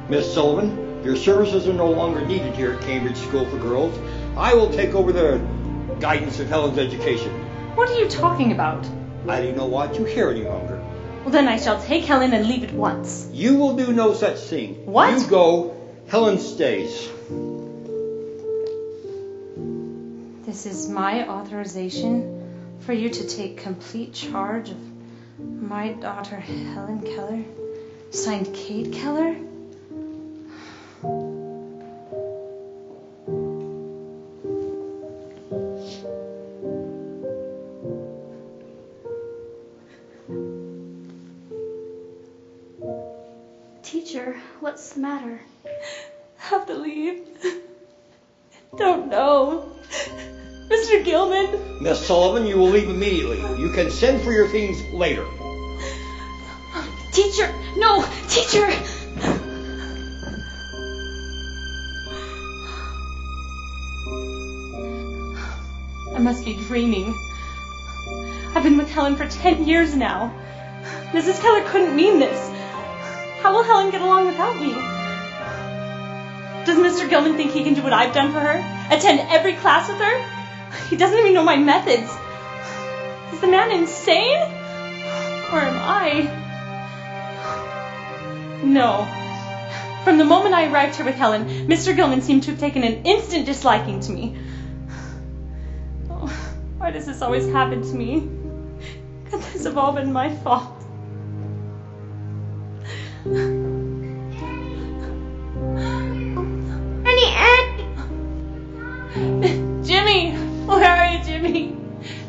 Miss Sullivan, your services are no longer needed here at Cambridge School for Girls. I will take over the guidance of Helen's education. What are you talking about? I do not want you here any longer. Well, then I shall take Helen and leave at once. You will do no such thing. What? You go, Helen stays. This is my authorization for you to take complete charge of my daughter, Helen Keller. Signed, Kate Keller. Teacher, what's the matter? Have to leave. Don't know. Mr. Gilman. Miss Sullivan, you will leave immediately. You can send for your things later. Teacher! No! Teacher! I must be dreaming. I've been with Helen for 10 years now. Mrs. Keller couldn't mean this. How will Helen get along without me? Does Mr. Gilman think he can do what I've done for her? Attend every class with her? He doesn't even know my methods. Is the man insane? Or am I? No. From the moment I arrived here with Helen, Mr. Gilman seemed to have taken an instant disliking to me. Oh, why does this always happen to me? Could this have all been my fault? Jimmy! Where are you, Jimmy?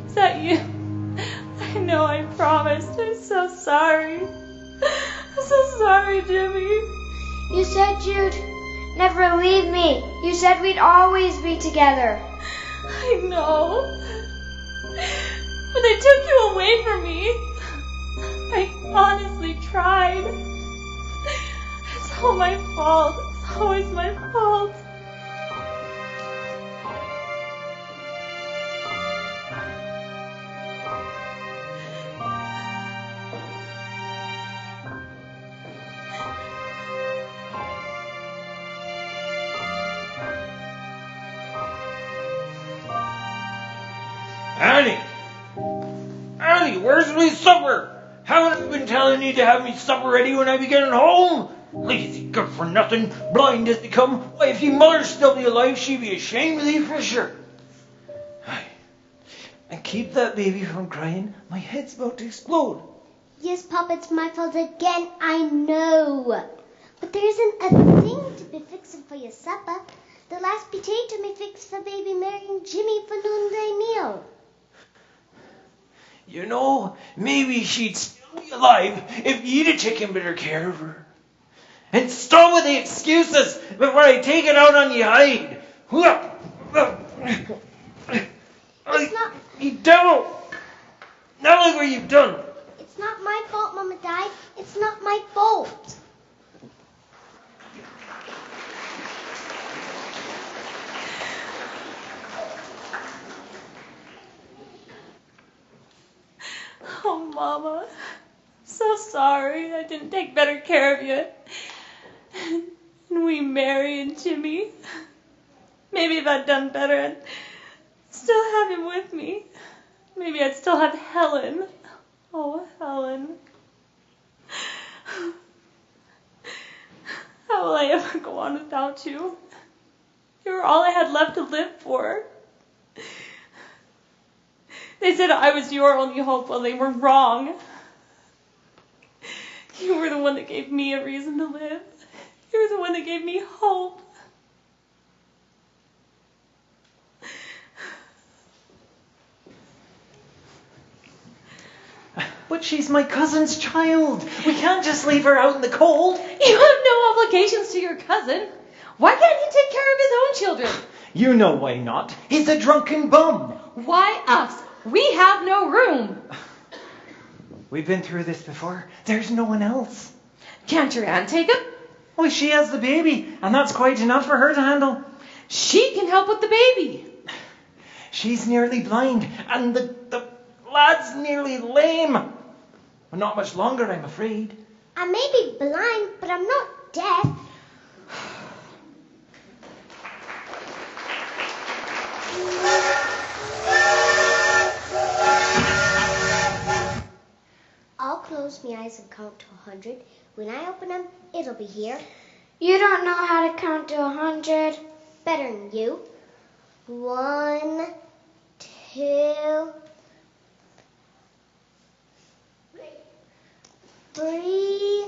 Is that you? I know I promised. I'm so sorry. I'm so sorry, Jimmy. You said you'd never leave me. You said we'd always be together. I know. But they took you away from me. I honestly tried. It's all my fault. It's always my fault. Annie, where's my supper? Haven't I been telling you to have me supper ready when I be getting home? Lazy, good for nothing, blind as they come. Why, if your mother still be alive, she'd be ashamed of thee for sure. And keep that baby from crying. My head's about to explode. Yes, Papa, it's my fault again, I know. But there isn't a thing to be fixing for your supper. The last potato me fixed for baby Mary and Jimmy for noonday meal. You know, maybe she'd still be alive if you'd have taken better care of her. And stop with the excuses before I take it out on you, hide. It's not... You devil! Now look what you've done. It's not my fault Mama died. It's not my fault. Oh, Mama, I'm so sorry I didn't take better care of you. And we, Mary and Jimmy. Maybe if I'd done better, I'd still have him with me. Maybe I'd still have Helen. Oh, Helen. How will I ever go on without you? You were all I had left to live for. They said I was your only hope. Well, they were wrong. You were the one that gave me a reason to live. You were the one that gave me hope. But she's my cousin's child. We can't just leave her out in the cold. You have no obligations to your cousin. Why can't he take care of his own children? You know why not. He's a drunken bum. Why us? We have no room. We've been through this before. There's no one else. Can't your aunt take him? Well, she has the baby, and that's quite enough for her to handle. She can help with the baby. She's nearly blind, and the lad's nearly lame. Well, not much longer, I'm afraid. I may be blind, but I'm not deaf. close my eyes and count to 100. When I open them, it'll be here. You don't know how to count to 100. Better than you. 1, 2, 3,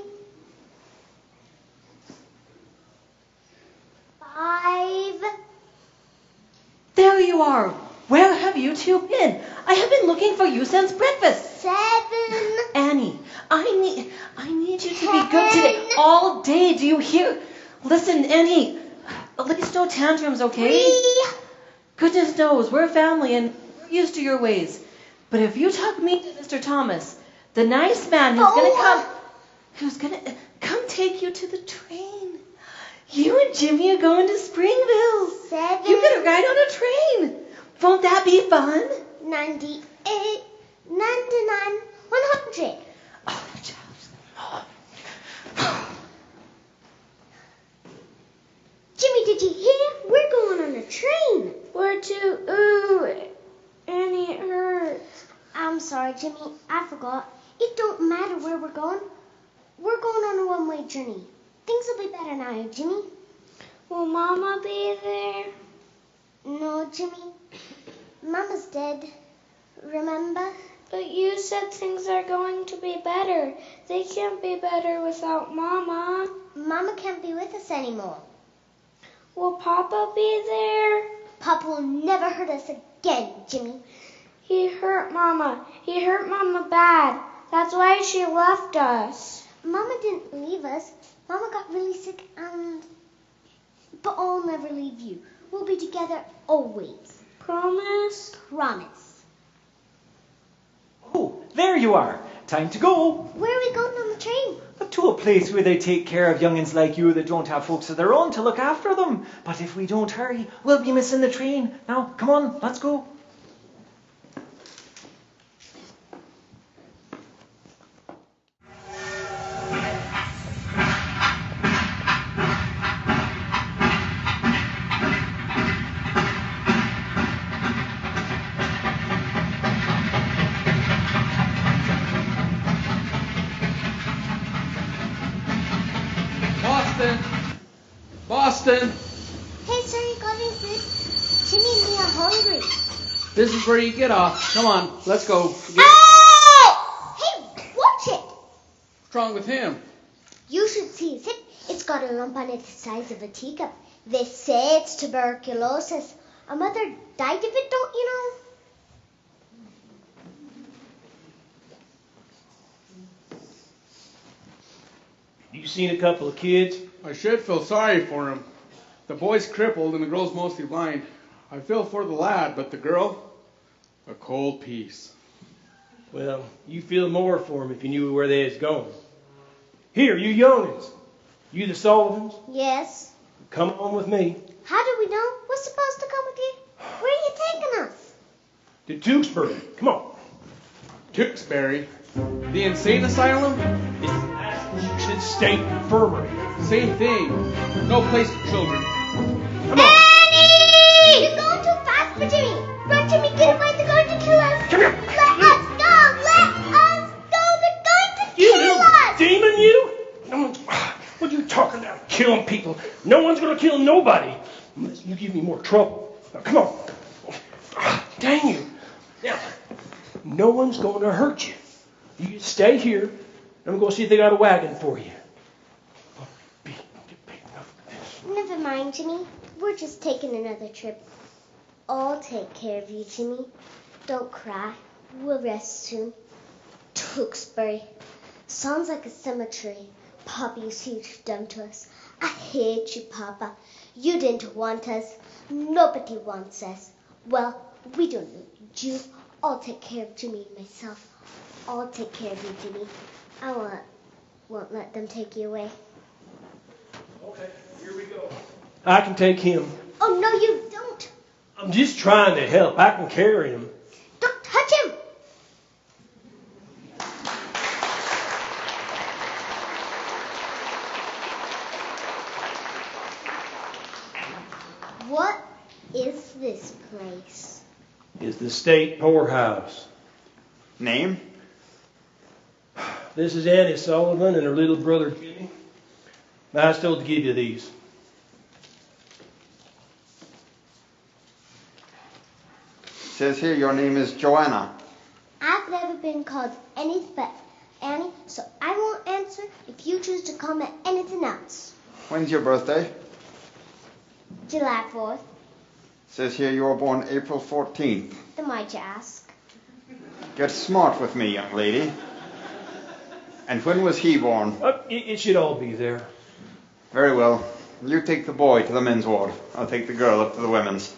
5. There you are. Where have you two been? I have been looking for you since breakfast. 7. Annie, I need you to be good today. All day, do you hear? Listen, Annie, at least no tantrums, okay? 3. Goodness knows, we're family and we're used to your ways. But if you talk mean to Mr. Thomas, the nice man who's gonna come take you to the train. You and Jimmy are going to Springville. 7. You're gonna ride on a train. Won't that be fun? 98, 99, 100. Oh, Charles. Jimmy, did you hear? We're going on a train. Where to? Ooh, Annie, it hurts. I'm sorry, Jimmy. I forgot. It don't matter where we're going. We're going on a one-way journey. Things will be better now, Jimmy. Will Mama be there? No, Jimmy. Mama's dead. Remember? But you said things are going to be better. They can't be better without Mama. Mama can't be with us anymore. Will Papa be there? Papa will never hurt us again, Jimmy. He hurt Mama. He hurt Mama bad. That's why she left us. Mama didn't leave us. Mama got really sick but I'll never leave you. We'll be together always. Promise? Promise. Oh, there you are. Time to go. Where are we going on the train? To a place where they take care of young'uns like you that don't have folks of their own to look after them. But if we don't hurry, we'll be missing the train. Now, come on, let's go. Boston! Hey, sir, you got any food? Jimmy and me are hungry. This is where you get off. Come on, let's go. Hey, watch it! What's wrong with him? You should see his hip. It's got a lump on it the size of a teacup. They say it's tuberculosis. Our mother died of it, don't you know? You seen a couple of kids? I should feel sorry for him. The boy's crippled and the girl's mostly blind. I feel for the lad, but the girl, a cold piece. Well, you feel more for them if you knew where they was going. Here, you young'uns. You the Sullivans? Yes. Come on with me. How do we know? We're supposed to come with you. Where are you taking us? To Tewksbury. Come on. Tewksbury? The insane asylum? It's Massachusetts State Infirmary. Same thing. No place for children. Come on. Annie! You're going too fast for Jimmy. Run, Jimmy, get away. They're going to kill us. Come here. Let us go. Let us go. They're going to You kill little us. demon, you! No one's... What are you talking about? Killing people. No one's going to kill nobody unless you give me more trouble. Now, come on. Dang you. Now, no one's going to hurt you. You just stay here. I'm going to see if they got a wagon for you. Never mind, Jimmy. We're just taking another trip. I'll take care of you, Jimmy. Don't cry. We'll rest soon. Tewksbury. Sounds like a cemetery. Papa, you see what you've done to us. I hate you, Papa. You didn't want us. Nobody wants us. Well, we don't need you. I'll take care of Jimmy and myself. I'll take care of you, Jimmy. I won't let them take you away. Okay, here we go. I can take him. Oh, no, you don't. I'm just trying to help. I can carry him. Don't touch him. What is this place? Is the state poorhouse. Name? This is Annie Sullivan and her little brother Jimmy. I was told to give you these. It says here your name is Joanna. I've never been called anything but Annie, so I won't answer if you choose to call me anything else. When's your birthday? July 4th. It says here you were born April 14th. Then why'd you ask? Get smart with me, young lady. And when was he born? It should all be there. Very well. You take the boy to the men's ward. I'll take the girl up to the women's.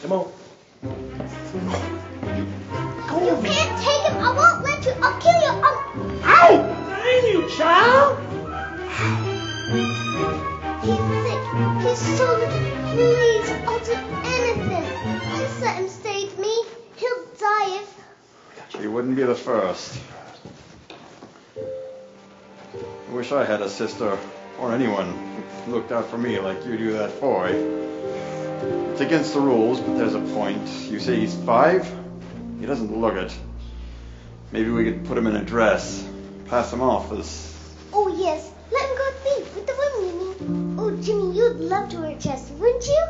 Come on. You can't take him. I won't let you. I'll kill you. Ow! Dang you, child! He's sick. He's so little. Please, I'll do anything. Just let him save me. He'll die if... You wouldn't be the first. I wish I had a sister or anyone who looked out for me like you do that boy. It's against the rules, but there's a point. You say he's 5? He doesn't look it. Maybe we could put him in a dress, pass him off as... Oh, yes. Let him go be with the women, you mean? Oh, Jimmy, you'd love to wear a dress, wouldn't you?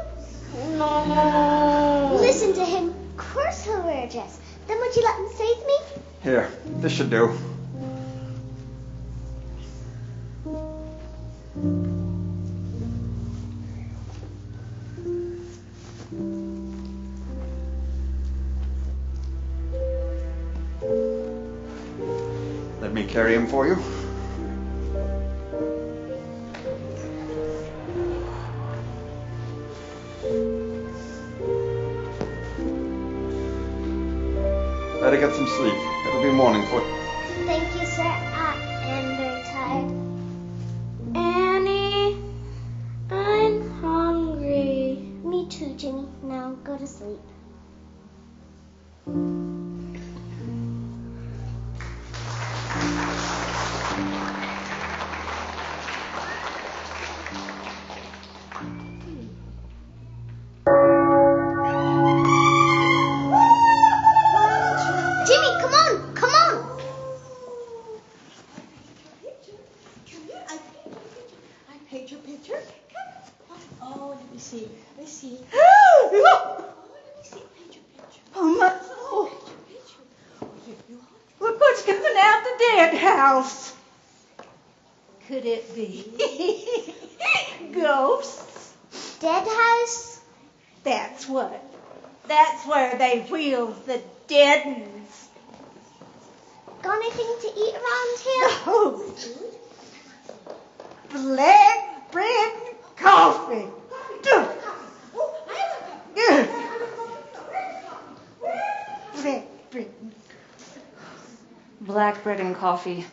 No. Listen to him. Of course he'll wear a dress. Then would you let him save me? Here, this should do. Let me carry him for you. Better get some sleep. It'll be morning for... Thank you, sir. I am very tired. Annie, I'm hungry. Me too, Jimmy. Now go to sleep. Jimmy, come on! Come on! I paid your picture. Oh, let me see. Let me see. Oh, my. Oh. Look what's coming out the dead house. Could it be ghosts? Dead house? That's what. That's where they wheel the dead ones. Got anything to eat around here? Oh. Black bread and coffee. Black bread and coffee.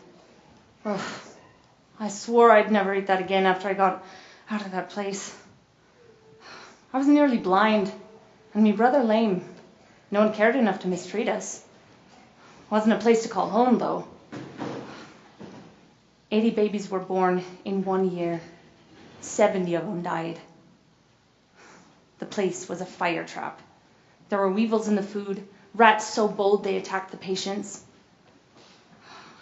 Ugh. I swore I'd never eat that again after I got out of that place. I was nearly blind, and me brother lame. No one cared enough to mistreat us. Wasn't a place to call home, though. 80 babies were born in 1 year. 70 of them died. The place was a fire trap. There were weevils in the food, rats so bold they attacked the patients.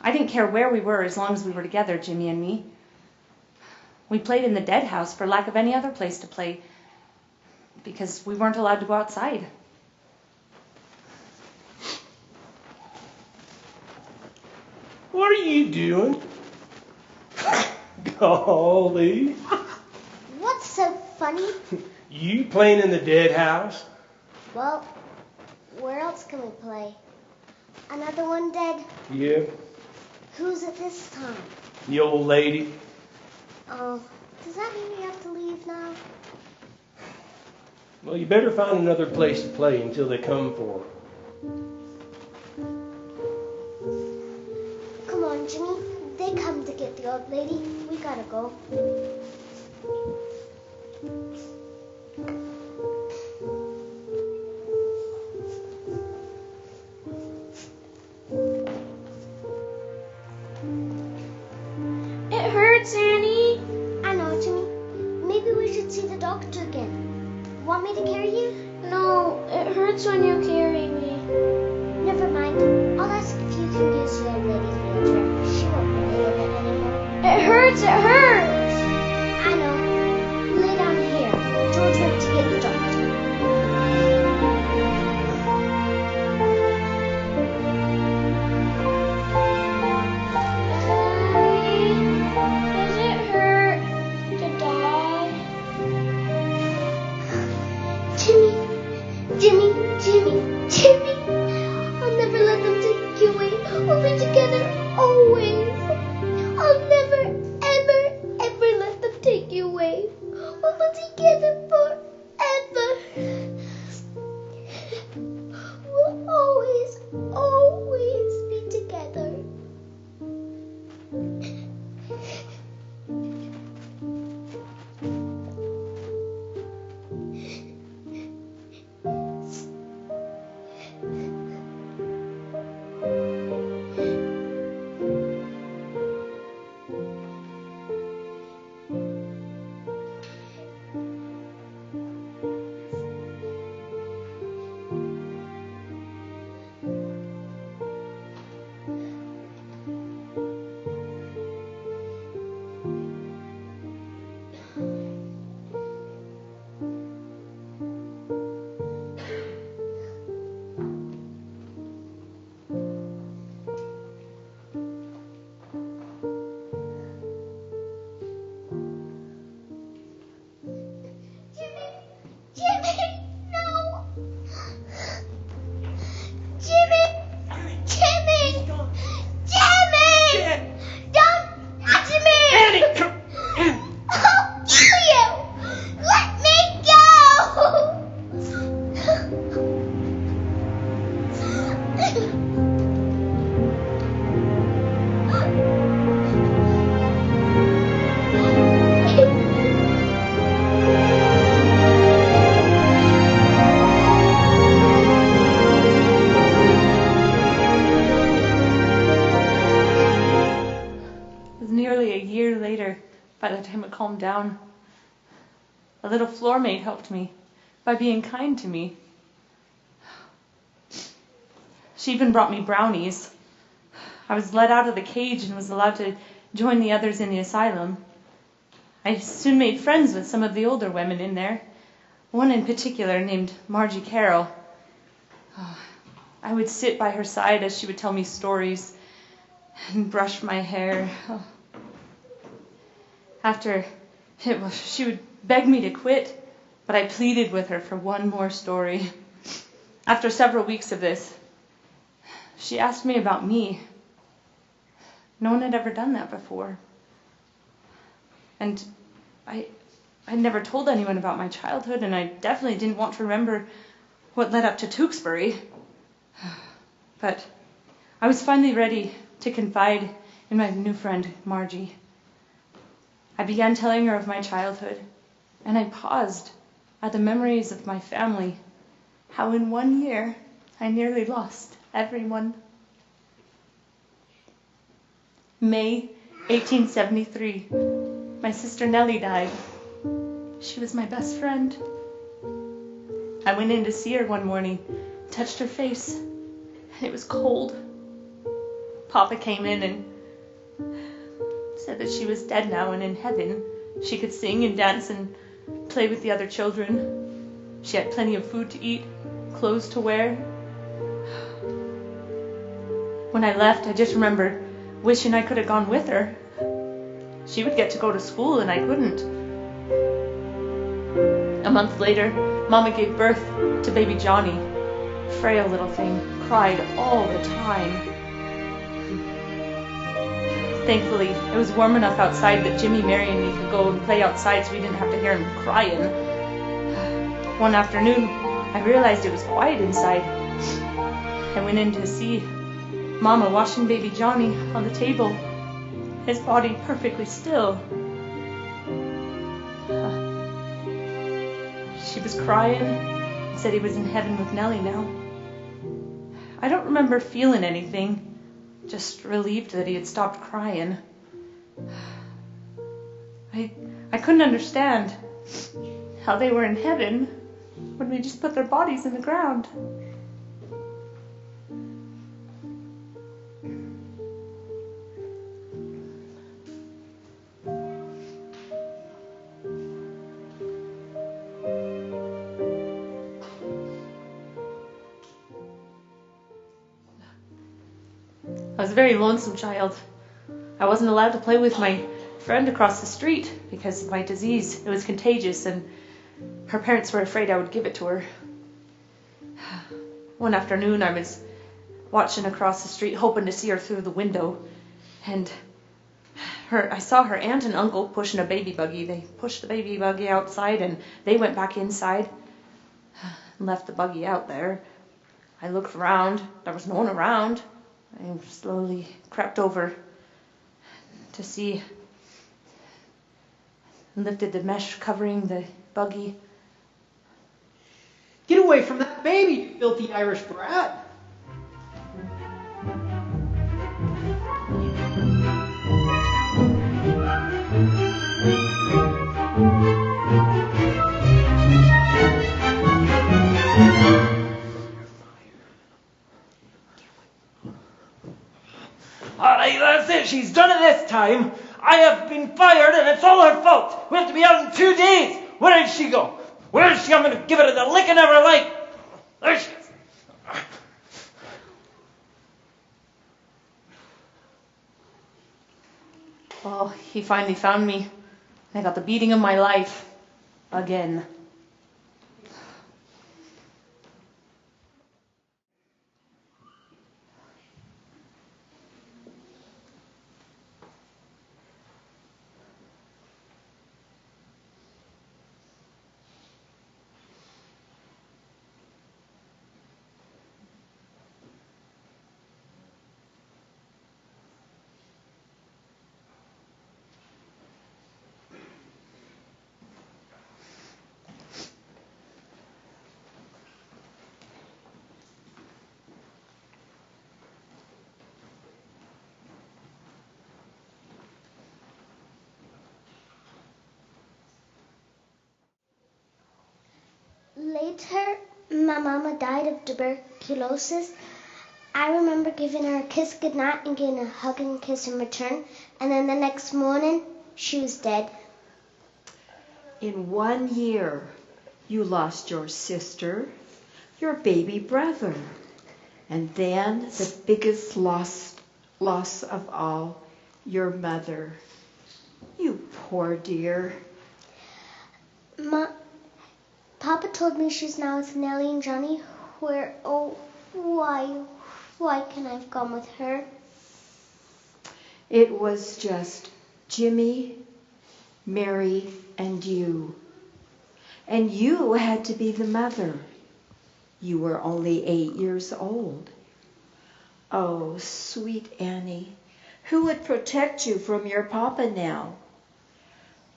I didn't care where we were as long as we were together, Jimmy and me. We played in the dead house for lack of any other place to play, because we weren't allowed to go outside. What are you doing? Golly. What's so funny? You playing in the dead house? Well, where else can we play? Another one dead? Yeah. Who's it this time? The old lady. Oh, does that mean we have to leave now? Well, you better find another place to play until they come for her. Come on, Jimmy. They come to get the old lady. We gotta go. It hurts, Annie. I know, Jimmy. Maybe we should see the doctor again. Want me to carry you? No, it hurts when you carry me. Never mind. I'll ask ask if you can use the old lady's wheelchair? She won't really need it anymore. It hurts! It hurts! I know. Lay down here. George went to get the doctor. Does it hurt to die? Jimmy. I'll never let them take you away. We'll be together always. I'll never, ever let them take you away. We'll be together forever. We'll always be together. By the time it calmed down, a little floor maid helped me by being kind to me. She even brought me brownies. I was let out of the cage and was allowed to join the others in the asylum. I soon made friends with some of the older women in there, one in particular named Margie Carroll. I would sit by her side as she would tell me stories and brush my hair. She would beg me to quit, but I pleaded with her for one more story. After several weeks of this, she asked me about me. No one had ever done that before. And I never told anyone about my childhood, and I definitely didn't want to remember what led up to Tewksbury. But I was finally ready to confide in my new friend, Margie. I began telling her of my childhood, and I paused at the memories of my family, how in 1 year I nearly lost everyone. May 1873, my sister Nellie died. She was my best friend. I went in to see her one morning, touched her face, and it was cold. Papa came in and said that she was dead now and in heaven. She could sing and dance and play with the other children. She had plenty of food to eat, clothes to wear. When I left, I just remember wishing I could have gone with her. She would get to go to school and I couldn't. A month later, Mama gave birth to baby Johnny. Frail little thing, cried all the time. Thankfully, it was warm enough outside that Jimmy, Mary, and me could go and play outside so we didn't have to hear him crying. One afternoon, I realized it was quiet inside. I went in to see Mama washing baby Johnny on the table, his body perfectly still. She was crying and said he was in heaven with Nellie now. I don't remember feeling anything. Just relieved that he had stopped crying. I couldn't understand how they were in heaven when we just put their bodies in the ground. was a very lonesome child. I wasn't allowed to play with my friend across the street because of my disease. It was contagious, and her parents were afraid I would give it to her. One afternoon, I was watching across the street, hoping to see her through the window, and I saw her aunt and uncle pushing a baby buggy. They pushed the baby buggy outside, and they went back inside and left the buggy out there. I looked around. There was no one around. I slowly crept over to see and lifted the mesh covering the buggy. Get away from that baby, you filthy Irish brat! Alright, that's it. She's done it this time. I have been fired, and it's all her fault. We have to be out in 2 days. Where did she go? Where is she? I'm going to give it the licking of her life. There she is. Well, he finally found me. I got the beating of my life. Again. Later, my mama died of tuberculosis. I remember giving her a kiss goodnight and getting a hug and kiss in return. And then the next morning, she was dead. In 1 year, you lost your sister, your baby brother, and then the biggest loss of all, your mother. You poor dear. Papa told me she's now with Nellie and Johnny. Why can I have gone with her? It was just Jimmy, Mary, and you. And you had to be the mother. You were only 8 years old. Oh, sweet Annie, who would protect you from your papa now?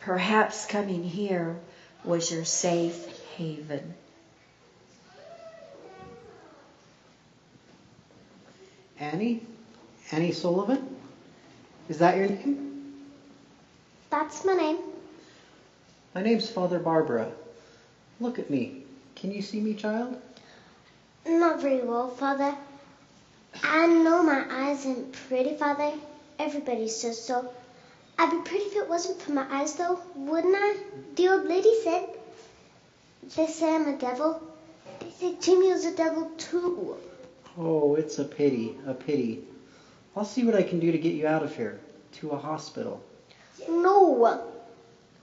Perhaps coming here was your safe haven. Annie? Annie Sullivan? Is that your name? That's my name. My name's Father Barbara. Look at me. Can you see me, child? Not very well, Father. I know my eyes ain't pretty, Father. Everybody says so. I'd be pretty if it wasn't for my eyes, though, wouldn't I? The old lady said. They say I'm a devil. They say Jimmy was a devil, too. Oh, it's a pity, a pity. I'll see what I can do to get you out of here, to a hospital. No.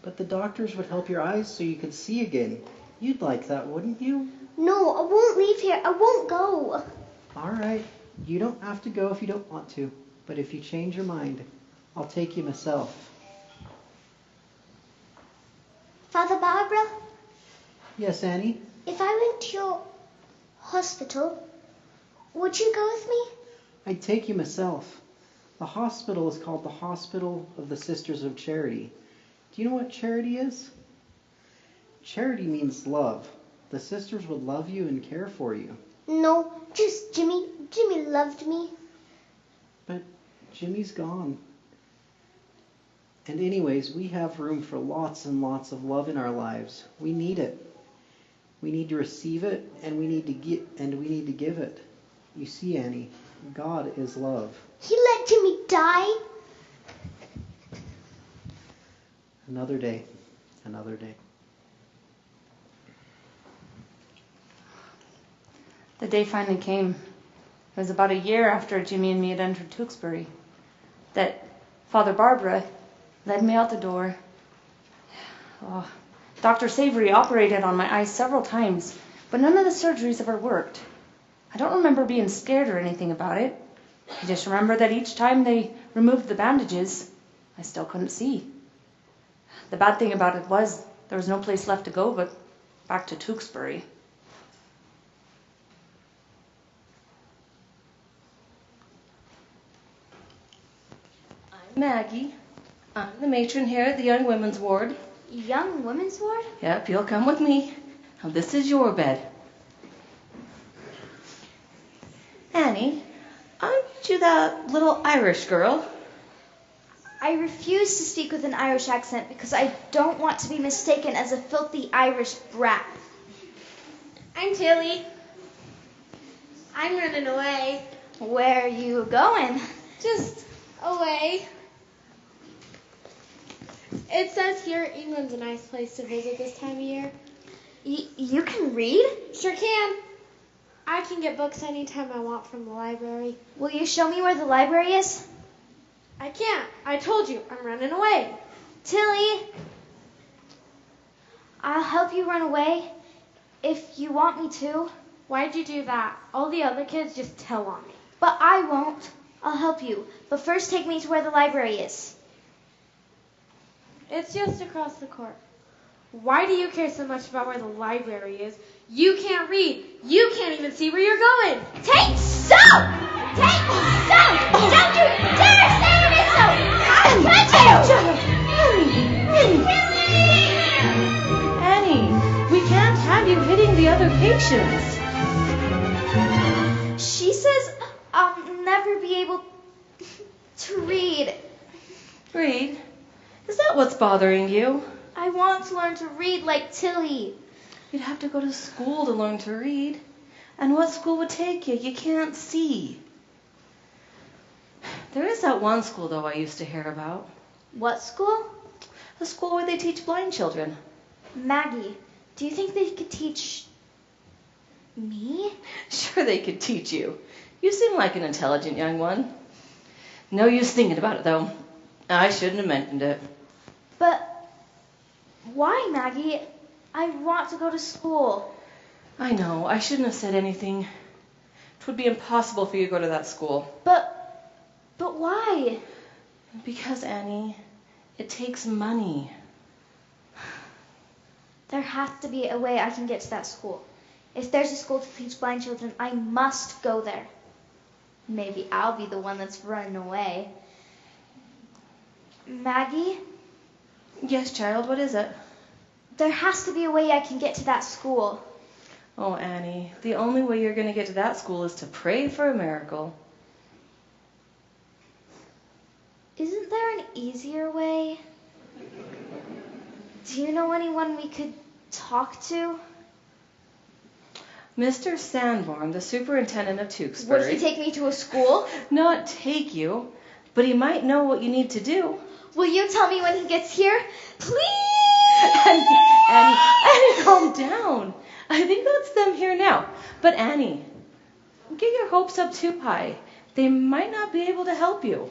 But the doctors would help your eyes so you could see again. You'd like that, wouldn't you? No, I won't leave here. I won't go. All right. You don't have to go if you don't want to. But if you change your mind, I'll take you myself. Father Barbara? Yes, Annie? If I went to your hospital, would you go with me? I'd take you myself. The hospital is called the Hospital of the Sisters of Charity. Do you know what charity is? Charity means love. The sisters would love you and care for you. No, just Jimmy. Jimmy loved me. But Jimmy's gone. And anyways, we have room for lots and lots of love in our lives. We need it. We need to receive it, and we need to give it. You see, Annie, God is love. He let Jimmy die? Another day. Another day. The day finally came. It was about a year after Jimmy and me had entered Tewksbury that Father Barbara led me out the door. Oh, Dr. Savory operated on my eyes several times, but none of the surgeries ever worked. I don't remember being scared or anything about it. I just remember that each time they removed the bandages, I still couldn't see. The bad thing about it was there was no place left to go but back to Tewksbury. I'm Maggie. I'm the matron here at the Young Women's Ward. Young Women's Ward? Yep, you'll come with me. Now, this is your bed. Annie, aren't you that little Irish girl? I refuse to speak with an Irish accent because I don't want to be mistaken as a filthy Irish brat. I'm Tilly. I'm running away. Where are you going? Just away. It says here England's a nice place to visit this time of year. You can read? Sure can. I can get books anytime I want from the library. Will you show me where the library is? I can't. I told you, I'm running away. Tilly, I'll help you run away if you want me to. Why'd you do that? All the other kids just tell on me. But I won't. I'll help you. But first take me to where the library is. It's just across the court. Why do you care so much about where the library is? You can't read. You can't even see where you're going. Take some! Take some! Don't you dare say it is so! I'll punch you! Shut up! Annie, we can't have you hitting the other patients. She says I'll never be able to read. Read? Is that what's bothering you? I want to learn to read like Tilly. You'd have to go to school to learn to read. And what school would take you? You can't see. There is that one school, though, I used to hear about. What school? The school where they teach blind children. Maggie, do you think they could teach me? Sure they could teach you. You seem like an intelligent young one. No use thinking about it, though. I shouldn't have mentioned it. But why, Maggie? I want to go to school. I know. I shouldn't have said anything. It would be impossible for you to go to that school. But why? Because, Annie, it takes money. There has to be a way I can get to that school. If there's a school to teach blind children, I must go there. Maybe I'll be the one that's running away. Maggie? Yes, child, what is it? There has to be a way I can get to that school. Oh, Annie, the only way you're going to get to that school is to pray for a miracle. Isn't there an easier way? Do you know anyone we could talk to? Mr. Sanborn, the superintendent of Tewksbury. Would he take me to a school? Not take you, but he might know what you need to do. Will you tell me when he gets here? Please! Annie, calm down. I think that's them here now. But Annie, don't get your hopes up too high. They might not be able to help you.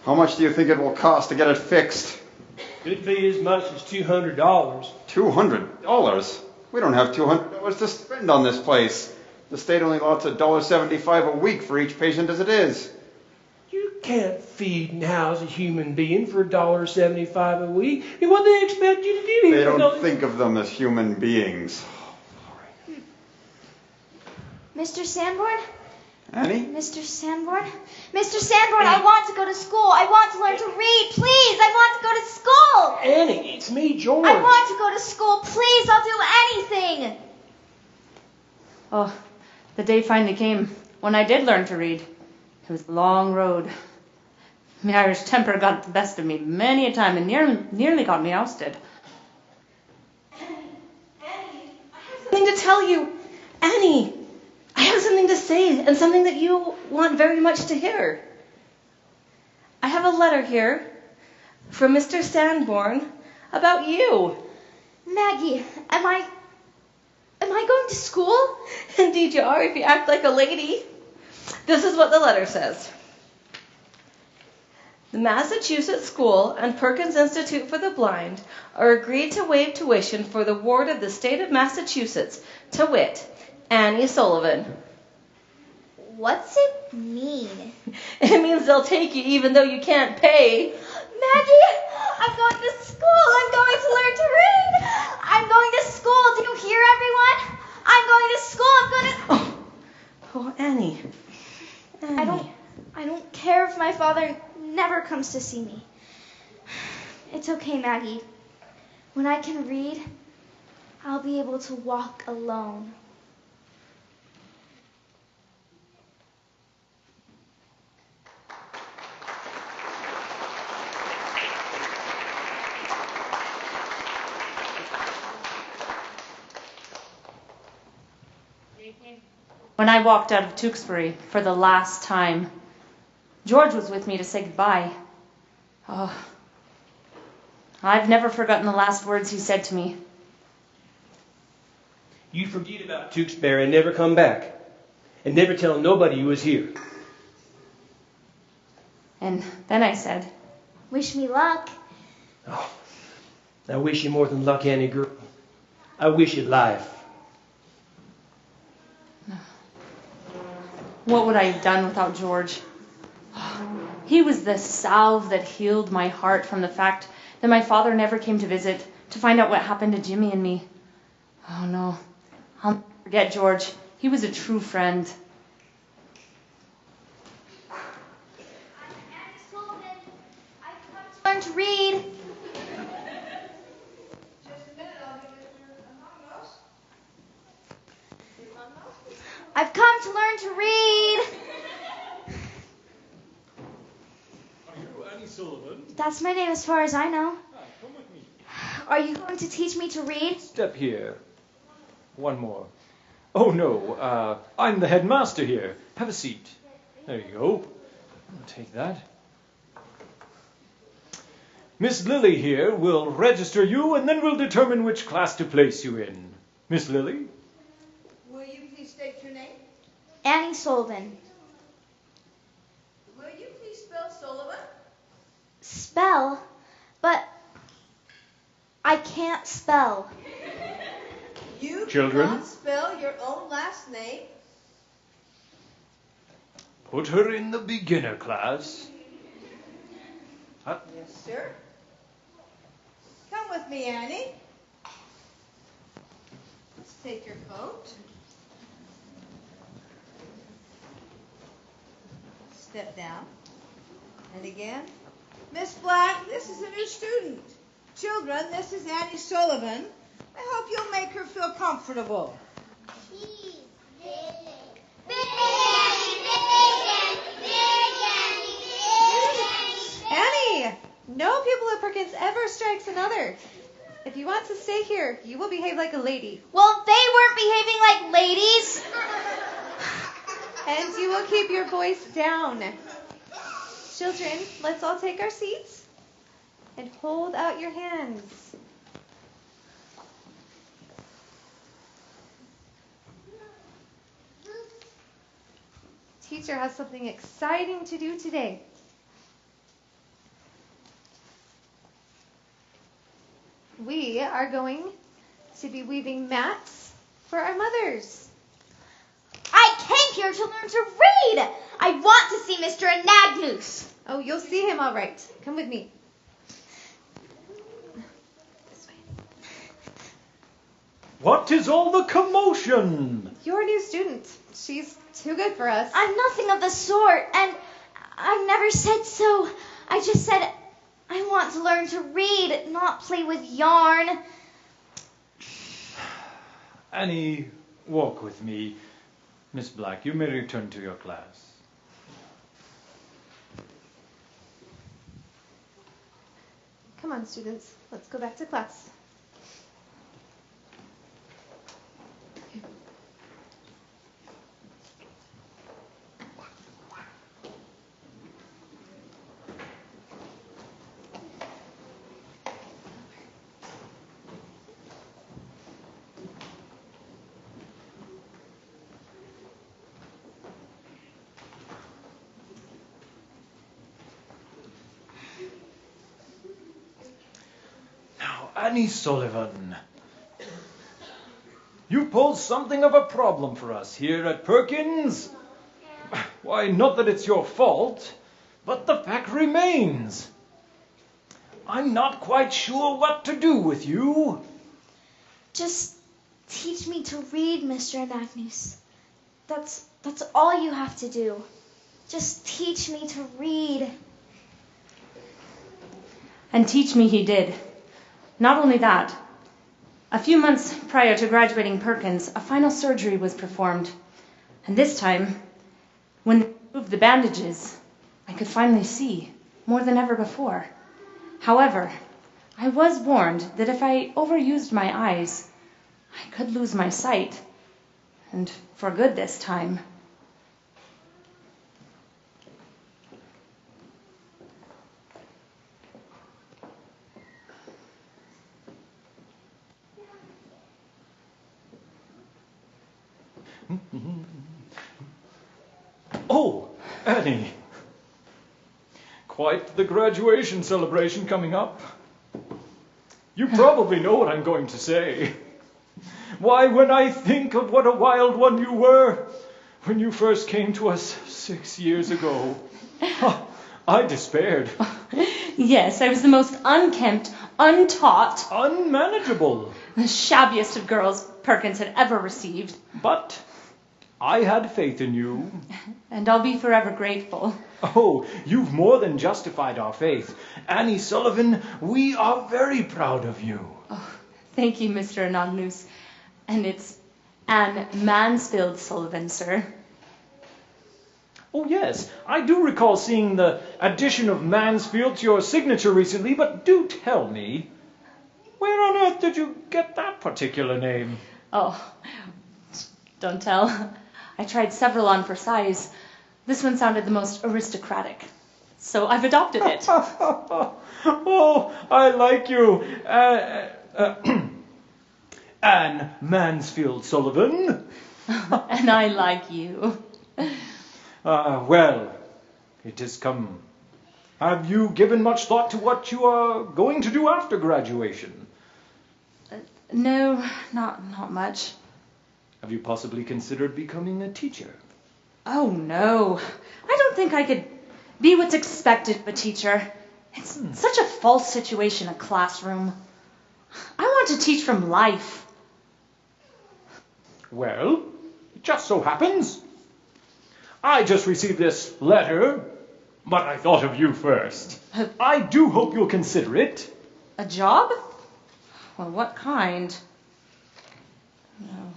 How much do you think it will cost to get it fixed? Could be as much as $200. $200? We don't have $200 to spend on this place. The state only allots $1.75 a week for each patient as it is. You can't feed and house a human being for $1.75 a week. And what do they expect you to do? They don't think of them as human beings. Mr. Sanborn? Annie? Mr. Sanborn? Mr. Sanborn, I want to go to school. I want to learn to read. Please, I want to go to school. Annie, it's me, George. I want to go to school. Please, I'll do anything. Oh, the day finally came when I did learn to read. It was a long road. My Irish temper got the best of me many a time and nearly got me ousted. Annie, I have something to tell you. Annie, I have something to say and something that you want very much to hear. I have a letter here from Mr. Sanborn about you. Maggie, am I Am I going to school? Indeed you are, if you act like a lady. This is what the letter says. The Massachusetts School and Perkins Institute for the Blind are agreed to waive tuition for the ward of the state of Massachusetts, to wit, Annie Sullivan. What's it mean? It means they'll take you even though you can't pay. Maggie, I'm going to school. I'm going to learn to read. I'm going to school. Do you hear, everyone? I'm going to school. I'm going to... Oh, Annie. I don't care if my father never comes to see me. It's okay, Maggie. When I can read, I'll be able to walk alone. When I walked out of Tewksbury for the last time, George was with me to say goodbye. Oh, I've never forgotten the last words he said to me. You forget about Tewksbury and never come back. And never tell nobody you was here. And then I said, Wish me luck. Oh, I wish you more than luck, Annie girl. I wish you life. what would I have done without George? He was the salve that healed my heart from the fact that my father never came to visit to find out what happened to Jimmy and me. Oh no, I'll never forget George. He was a true friend. Learn to read. I've come to learn to read. Are you Annie Sullivan? That's my name as far as I know. Come with me. Are you going to teach me to read? Step here. One more. Oh no, I'm the headmaster here. Have a seat. There you go. I'll take that. Miss Lily here will register you, and then we'll determine which class to place you in. Miss Lily? Will you please state your name? Annie Sullivan. Will you please spell Sullivan? Spell? But I can't spell. You Children? cannot spell your own last name? Put her in the beginner class. Yes, sir. Come with me, Annie. Let's take your coat. Step down. And again. Miss Black, this is a new student. Children, this is Annie Sullivan. I hope you'll make her feel comfortable. Cheese, Annie, no pupil at Perkins ever strikes another. If you want to stay here, you will behave like a lady. Well, they weren't behaving like ladies. And you will keep your voice down. Children, let's all take our seats and hold out your hands. Teacher has something exciting to do today. We are going to be weaving mats for our mothers. I came here to learn to read. I want to see Mr. Anagnos. Oh, you'll see him all right. Come with me. This way. What is all the commotion? Your new student. She's too good for us. I'm nothing of the sort, and I never said so. I just said I want to learn to read, not play with yarn. Annie, walk with me. Miss Black, you may return to your class. Come on, students. Let's go back to class. Annie Sullivan. You pose something of a problem for us here at Perkins. Why, not that it's your fault, but the fact remains. I'm not quite sure what to do with you. Just teach me to read, Mr. Anagnus. That's all you have to do. Just teach me to read. And teach me he did. Not only that, a few months prior to graduating Perkins, a final surgery was performed. And this time, when they removed the bandages, I could finally see more than ever before. However, I was warned that if I overused my eyes, I could lose my sight. And for good this time. Oh, Annie. Quite the graduation celebration coming up. You probably know what I'm going to say. Why, when I think of what a wild one you were when you first came to us 6 years ago, I despaired. Yes, I was the most unkempt, untaught, unmanageable, the shabbiest of girls Perkins had ever received. But I had faith in you. And I'll be forever grateful. Oh, you've more than justified our faith. Annie Sullivan, we are very proud of you. Oh, thank you, Mr. Anagnus. And it's Anne Mansfield Sullivan, sir. Oh, yes, I do recall seeing the addition of Mansfield to your signature recently, but do tell me, where on earth did you get that particular name? Oh, don't tell. I tried several on for size. This one sounded the most aristocratic, so I've adopted it. Oh, I like you. Anne Mansfield Sullivan. And I like you. Well, it has come. Have you given much thought to what you are going to do after graduation? No, not much. Have you possibly considered becoming a teacher? Oh, no. I don't think I could be what's expected of a teacher. It's such a false situation, a classroom. I want to teach from life. Well, it just so happens I just received this letter, but I thought of you first. I do hope you'll consider it. A job? Well, what kind? No.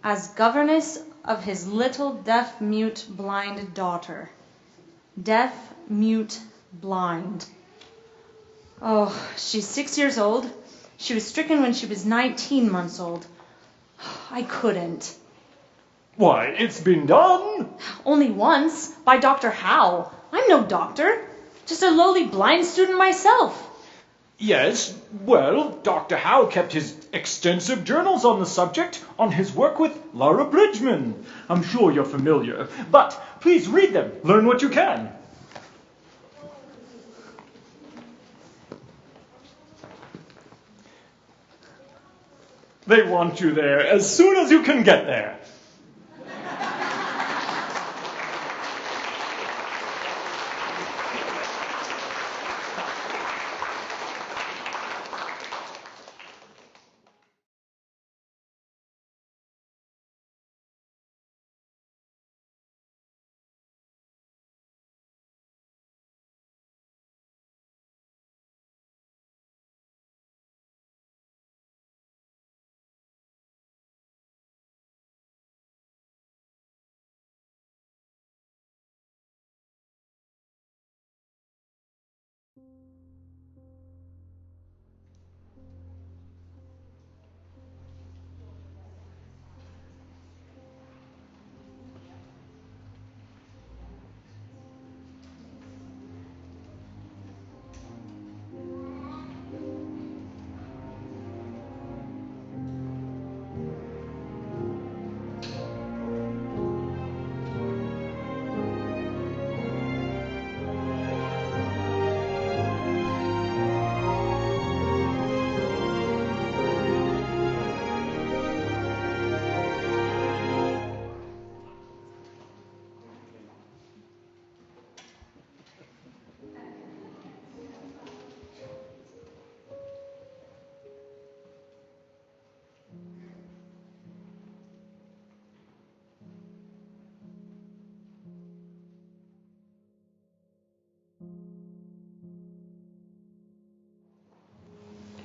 As governess of his little deaf, mute, blind daughter. Deaf, mute, blind. Oh, she's 6 years old. She was stricken when she was 19 months old. I couldn't. Why, it's been done. Only once, by Dr. Howe. I'm no doctor. Just a lowly blind student myself. Yes, well, Dr. Howe kept his extensive journals on the subject on his work with Laura Bridgman. I'm sure you're familiar, but please read them. Learn what you can. They want you there as soon as you can get there.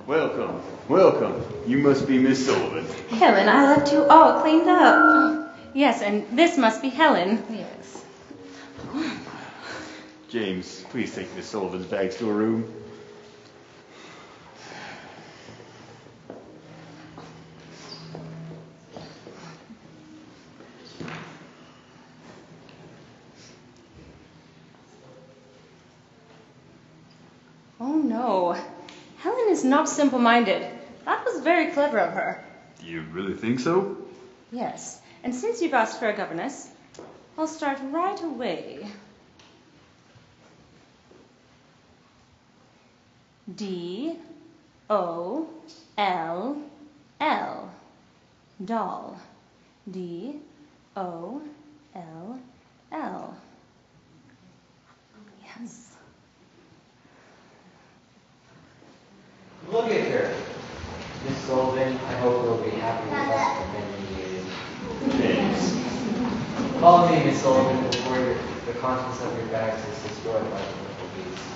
Welcome, welcome. You must be Miss Sullivan. Helen, I left you all cleaned up. Yes, and this must be Helen. Yes. James, please take Miss Sullivan's bags to her room. Oh no. Helen is not simple-minded. That was very clever of her. Do you really think so? Yes. And since you've asked for a governess, I'll start right away. D-O-L-L. Doll. D-O-L-L. Yes. Look at her. Miss Sullivan, I hope you'll be happy with us for many years. James. Follow me, Miss Sullivan, before the contents of your bags is destroyed by the little beast.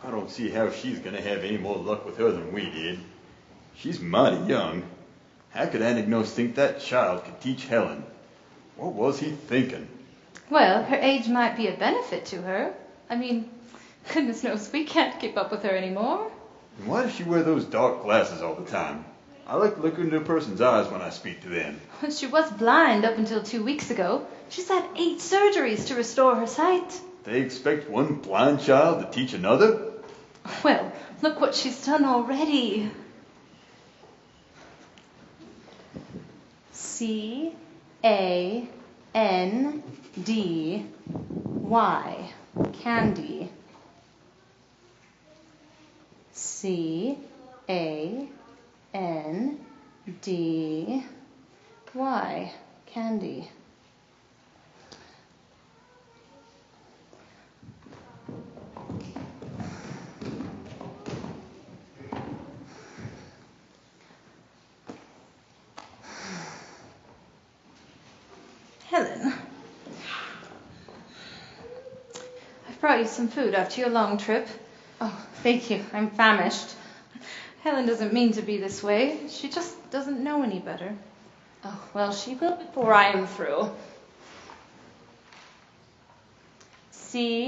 I don't see how she's going to have any more luck with her than we did. She's mighty young. How could Anagnos think that child could teach Helen? What was he thinking? Well, her age might be a benefit to her. I mean, goodness knows we can't keep up with her anymore. And why does she wear those dark glasses all the time? I like to look into a person's eyes when I speak to them. She was blind up until 2 weeks ago. She's had 8 surgeries to restore her sight. They expect one blind child to teach another? Well, look what she's done already. C-A-N-D-Y. Candy. C-A-N-D-Y. Candy. Helen, I've brought you some food after your long trip. Oh, thank you. I'm famished. Helen doesn't mean to be this way. She just doesn't know any better. Oh, well, she will before I am through. C-A-K-E.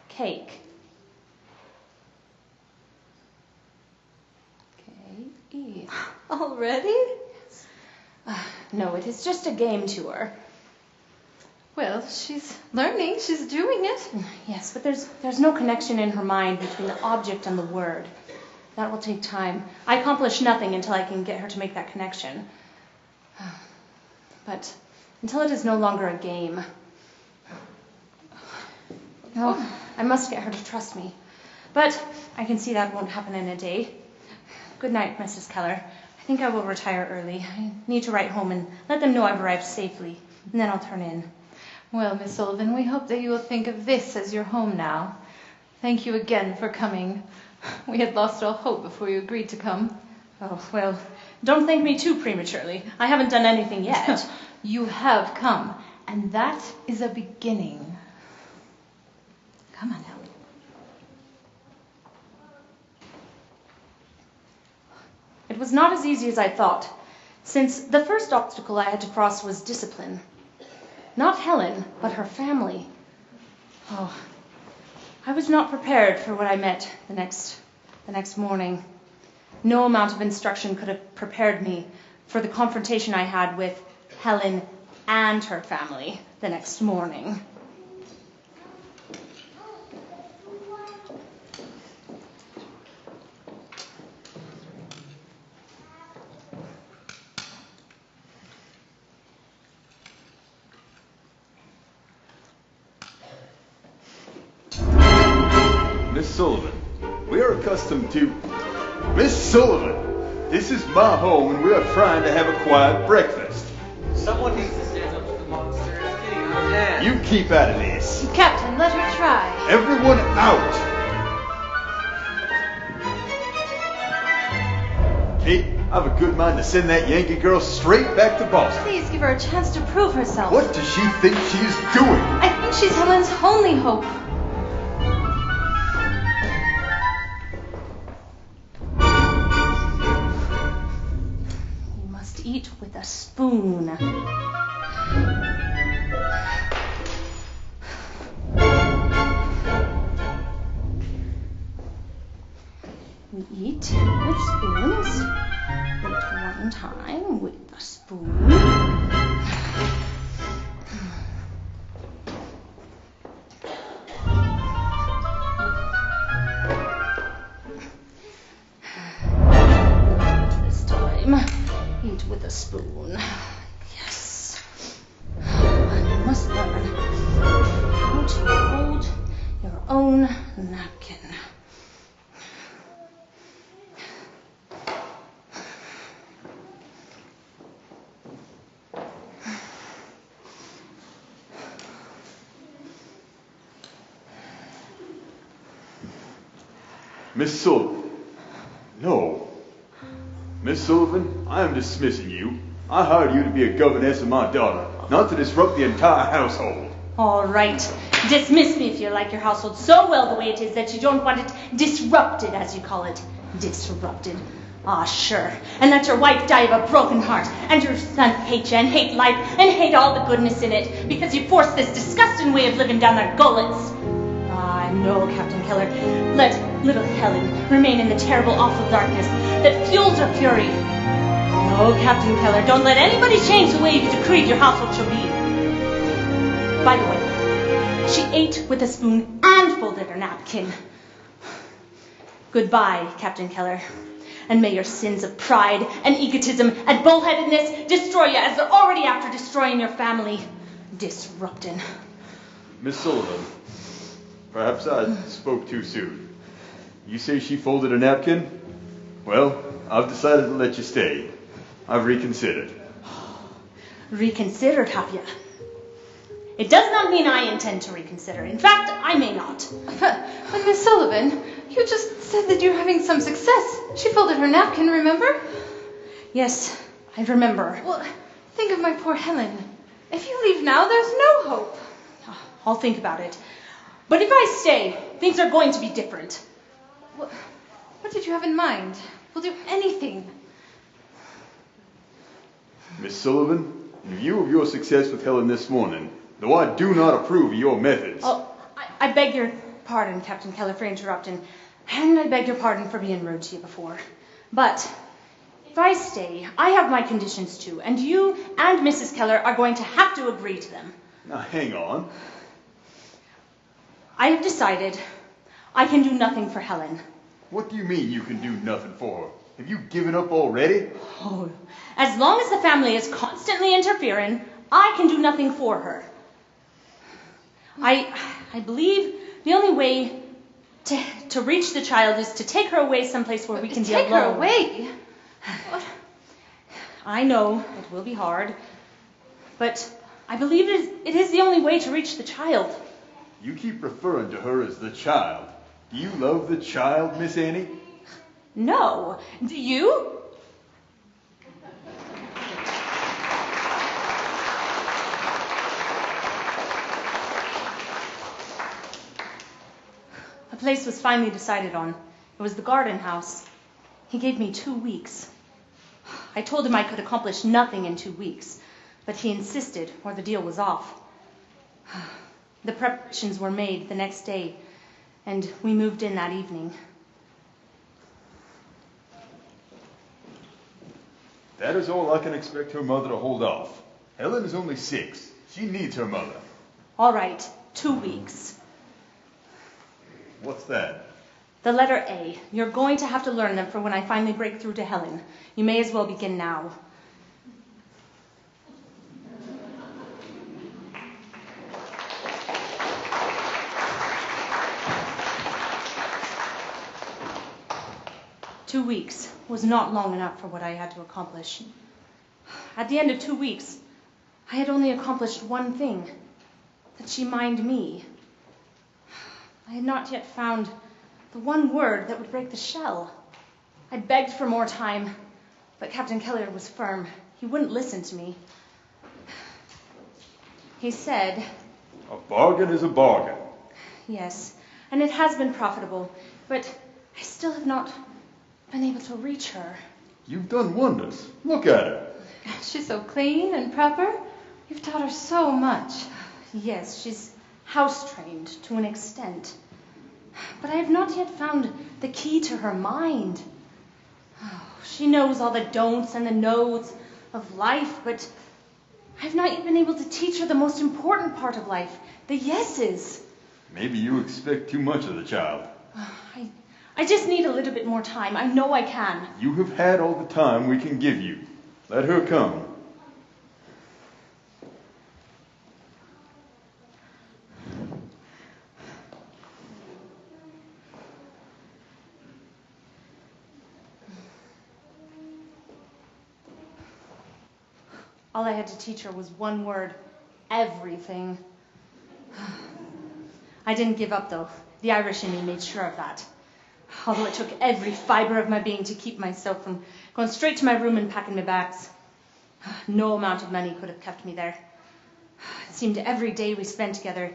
Cake. K-E. Already? No, it is just a game to her. Well, she's learning. She's doing it. Yes, but there's no connection in her mind between the object and the word. That will take time. I accomplish nothing until I can get her to make that connection. But until it is no longer a game. Oh, I must get her to trust me. But I can see that won't happen in a day. Good night, Mrs. Keller. I think I will retire early. I need to write home and let them know I've arrived safely, and then I'll turn in. Well, Miss Sullivan, we hope that you will think of this as your home now. Thank you again for coming. We had lost all hope before you agreed to come. Oh, well, don't thank me too prematurely. I haven't done anything yet. You have come, and that is a beginning. Come on, Helen. It was not as easy as I thought, since the first obstacle I had to cross was discipline. Not Helen, but her family. Oh, I was not prepared for what I met the next morning. No amount of instruction could have prepared me for the confrontation I had with Helen and her family the next morning. Miss Sullivan, we are accustomed to... Miss Sullivan, this is my home and we are trying to have a quiet breakfast. Someone needs to stand up to the monster. It's getting out of hand. You keep out of this. Captain, let her try. Everyone out. Kate, I have a good mind to send that Yankee girl straight back to Boston. Please give her a chance to prove herself. What does she think she's doing? I think she's Helen's only hope. You must eat with a spoon. We eat with spoons. Eat one time with a spoon. This time, eat with a spoon. Yes. You must learn how to hold your own napkin. Miss Sullivan. No. Miss Sullivan, I am dismissing you. I hired you to be a governess of my daughter, not to disrupt the entire household. All right. Dismiss me if you like your household so well the way it is that you don't want it disrupted, as you call it. Disrupted. Ah, sure. And let your wife die of a broken heart, and your son hate you and hate life and hate all the goodness in it because you forced this disgusting way of living down their gullets. Ah, no, Captain Keller. Let little Helen remain in the terrible, awful darkness that fuels her fury. No, Captain Keller, don't let anybody change the way you decreed your household shall be. By the way, she ate with a spoon and folded her napkin. Goodbye, Captain Keller. And may your sins of pride and egotism and bullheadedness destroy you as they're already after destroying your family. Disrupting. Miss Sullivan, perhaps I spoke too soon. You say she folded a napkin? Well, I've decided to let you stay. I've reconsidered. Reconsidered, have you? It does not mean I intend to reconsider. In fact, I may not. But Miss Sullivan, you just said that you're having some success. She folded her napkin, remember? Yes, I remember. Well, think of my poor Helen. If you leave now, there's no hope. I'll think about it. But if I stay, things are going to be different. What did you have in mind? We'll do anything. Miss Sullivan, in view of your success with Helen this morning, though I do not approve of your methods. Oh, I beg your pardon, Captain Keller, for interrupting. And I beg your pardon for being rude to you before. But if I stay, I have my conditions too, and you and Mrs. Keller are going to have to agree to them. Now, hang on. I have decided I can do nothing for Helen. What do you mean you can do nothing for her? Have you given up already? Oh, as long as the family is constantly interfering, I can do nothing for her. I believe the only way to reach the child is to take her away someplace where we can be alone. Take her away? I know it will be hard, but I believe it is the only way to reach the child. You keep referring to her as the child. Do you love the child, Miss Annie? No. Do you? A place was finally decided on. It was the garden house. He gave me 2 weeks. I told him I could accomplish nothing in 2 weeks, but he insisted or the deal was off. The preparations were made the next day, and we moved in that evening. That is all I can expect her mother to hold off. Helen is only 6. She needs her mother. All right, 2 weeks. What's that? The letter A. You're going to have to learn them for when I finally break through to Helen. You may as well begin now. Two weeks was not long enough for what I had to accomplish. At the end of 2 weeks, I had only accomplished one thing, that she mind me. I had not yet found the one word that would break the shell. I begged for more time, But Captain Keller was firm. He wouldn't listen to me. He said, A bargain is a bargain. yes, and it has been profitable, but I still have not been able to reach her. You've done wonders. Look at her. She's so clean and proper. You've taught her so much. Yes, she's house-trained to an extent. But I have not yet found the key to her mind. She knows all the don'ts and the no's of life, but I've not yet been able to teach her the most important part of life, the yeses. Maybe you expect too much of the child. I just need a little bit more time. I know I can. You have had all the time we can give you. Let her come. All I had to teach her was one word: everything. I didn't give up, though. The Irish in me made sure of that. Although it took every fibre of my being to keep myself from going straight to my room and packing my bags. No amount of money could have kept me there. It seemed every day we spent together,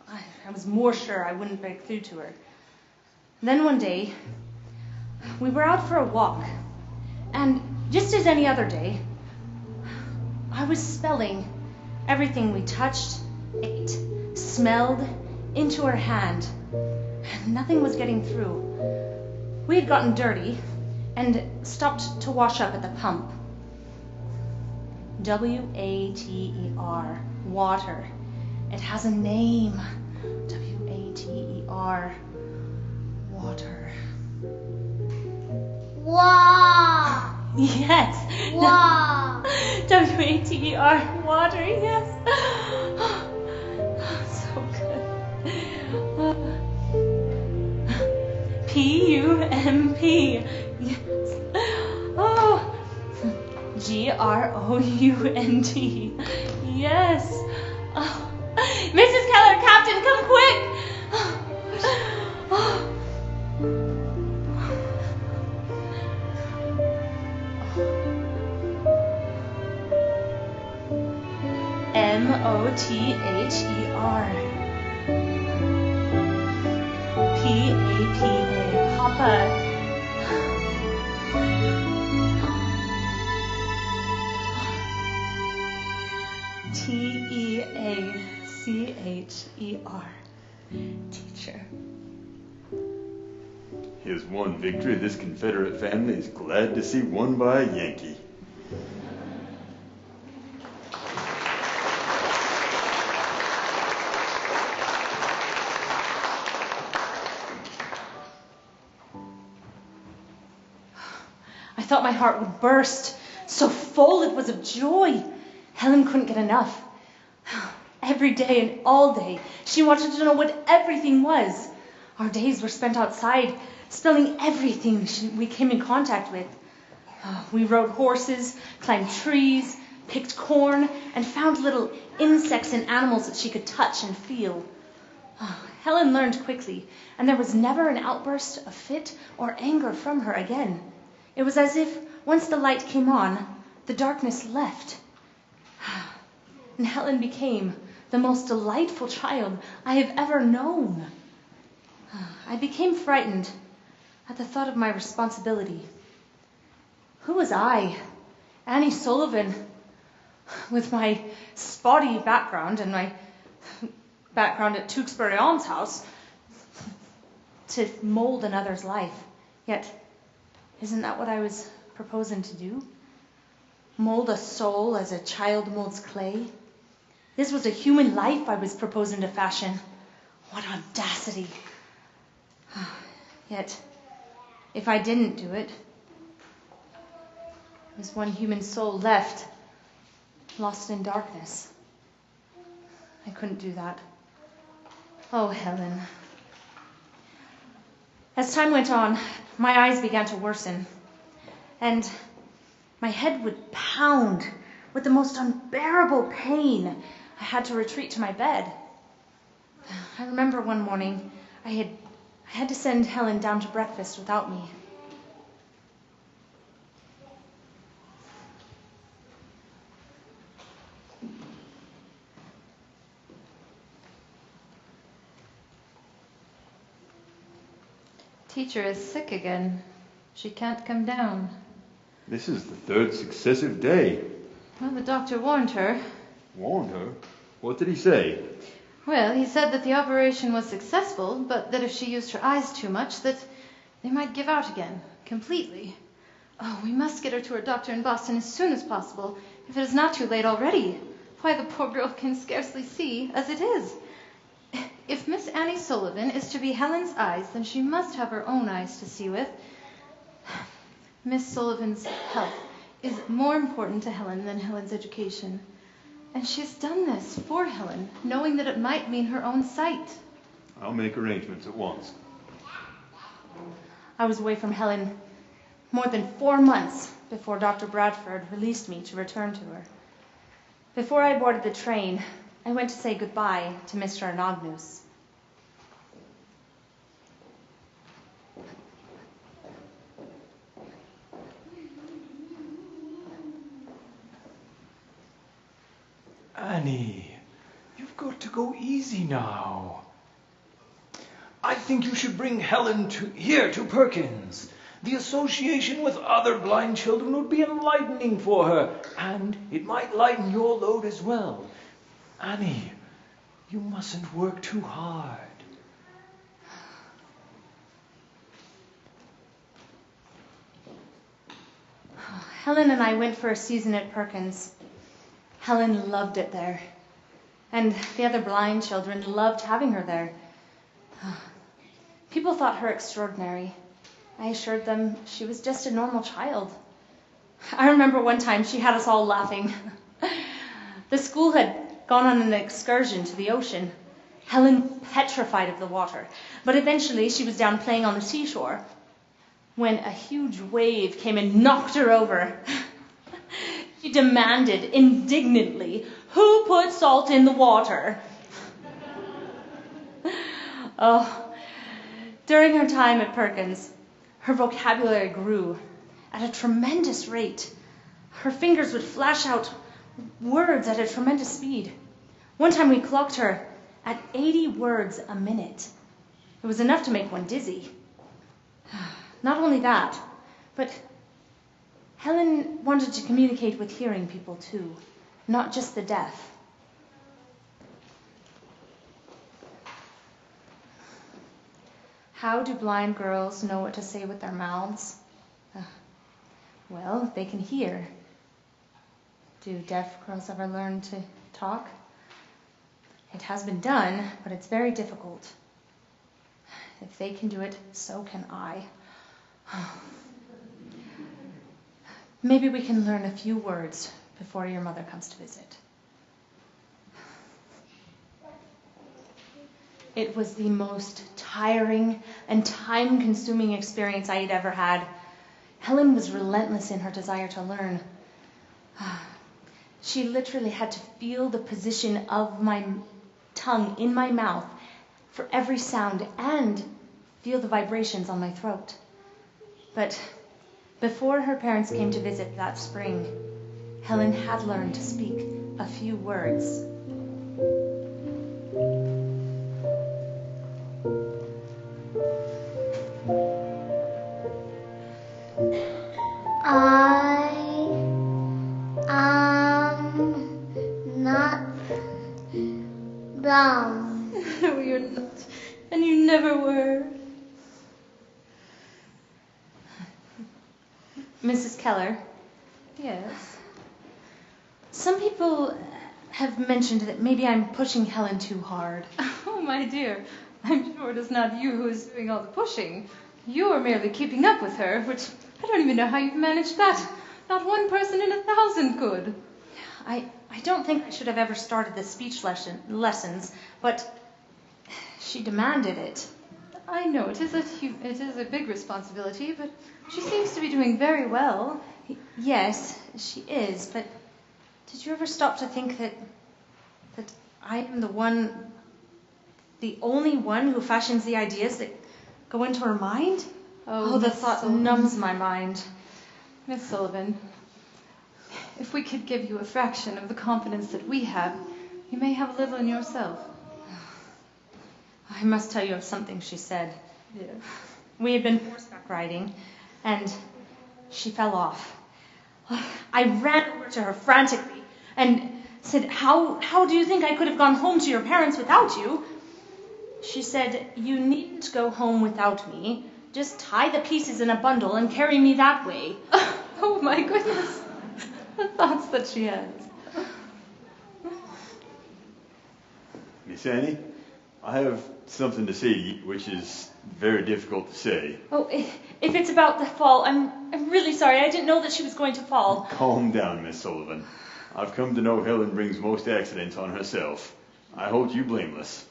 I was more sure I wouldn't break through to her. Then one day, we were out for a walk, and just as any other day, I was spelling everything we touched, ate, smelled into her hand. Nothing was getting through. We had gotten dirty and stopped to wash up at the pump. W-A-T-E-R, water. It has a name. W-A-T-E-R, water. Wow. Yes. Wow. W-A-T-E-R, water, yes. So good. P-U-M-P. Yes. Oh. G-R-O-U-N-T. Yes. Oh. Mrs. Keller, Captain, come quick. Oh. M-O-T-H-E-R. P-A-P-A. Papa. T-E-A-C-H-E-R. Teacher. Here's one victory this Confederate family is glad to see won by a Yankee. I thought my heart would burst. So full it was of joy. Helen couldn't get enough. Every day and all day, she wanted to know what everything was. Our days were spent outside, spelling everything we came in contact with. We rode horses, climbed trees, picked corn, and found little insects and animals that she could touch and feel. Helen learned quickly, and there was never an outburst of fit or anger from her again. It was as if, once the light came on, the darkness left. And Helen became the most delightful child I have ever known. I became frightened at the thought of my responsibility. Who was I, Annie Sullivan, with my spotty background and my background at Tewkesbury Almshouse, to mold another's life? Yet, isn't that what I was proposing to do? Mold a soul as a child molds clay? This was a human life I was proposing to fashion. What audacity! Yet, if I didn't do it, there's one human soul left, lost in darkness. I couldn't do that. Oh, Helen. As time went on, my eyes began to worsen, and my head would pound with the most unbearable pain. I had to retreat to my bed. I remember one morning I had to send Helen down to breakfast without me. Teacher is sick again. She can't come down. This is the third successive day. Well, the doctor warned her. Warned her? What did he say? Well, he said that the operation was successful, but that if she used her eyes too much, that they might give out again, completely. Oh, we must get her to her doctor in Boston as soon as possible, if it is not too late already. Why, the poor girl can scarcely see as it is. If Miss Annie Sullivan is to be Helen's eyes, then she must have her own eyes to see with. Miss Sullivan's health is more important to Helen than Helen's education. And she's done this for Helen, knowing that it might mean her own sight. I'll make arrangements at once. I was away from Helen more than 4 months before Dr. Bradford released me to return to her. Before I boarded the train, I went to say goodbye to Mr. Anagnus. Annie, you've got to go easy now. I think you should bring Helen here to Perkins. The association with other blind children would be enlightening for her, and it might lighten your load as well. Annie, you mustn't work too hard. Helen and I went for a season at Perkins. Helen loved it there, and the other blind children loved having her there. People thought her extraordinary. I assured them she was just a normal child. I remember one time she had us all laughing. The school had gone on an excursion to the ocean. Helen petrified of the water, but eventually she was down playing on the seashore when a huge wave came and knocked her over. She demanded indignantly, "Who put salt in the water?" Oh, during her time at Perkins, her vocabulary grew at a tremendous rate. Her fingers would flash out words at a tremendous speed. One time we clocked her at 80 words a minute. It was enough to make one dizzy. Not only that, but Helen wanted to communicate with hearing people too, not just the deaf. How do blind girls know what to say with their mouths? Well, they can hear. Do deaf girls ever learn to talk? It has been done, but it's very difficult. If they can do it, so can I. Maybe we can learn a few words before your mother comes to visit. It was the most tiring and time-consuming experience I had ever had. Helen was relentless in her desire to learn. She literally had to feel the position of my tongue in my mouth for every sound and feel the vibrations on my throat. But before her parents came to visit that spring, Helen had learned to speak a few words. Not brown. No, you're not. And you never were. Mrs. Keller? Yes? Some people have mentioned that maybe I'm pushing Helen too hard. Oh, my dear. I'm sure it is not you who is doing all the pushing. You are merely keeping up with her, which I don't even know how you've managed that. Not one person in 1,000 could. I don't think I should have ever started the speech lessons, but she demanded it. I know, it is a big responsibility, but she seems to be doing very well. Yes, she is, but did you ever stop to think that I am the only one who fashions the ideas that go into her mind? Oh, the thought numbs my mind. Miss Sullivan, if we could give you a fraction of the confidence that we have, you may have a little in yourself. I must tell you of something she said. Yeah. We had been horseback riding, and she fell off. I ran over to her frantically and said, How do you think I could have gone home to your parents without you? She said, You needn't go home without me. Just tie the pieces in a bundle and carry me that way. Oh my goodness. The thoughts that she has. Miss Annie, I have something to say to you, which is very difficult to say. Oh, if it's about the fall, I'm really sorry. I didn't know that she was going to fall. Calm down, Miss Sullivan. I've come to know Helen brings most accidents on herself. I hold you blameless.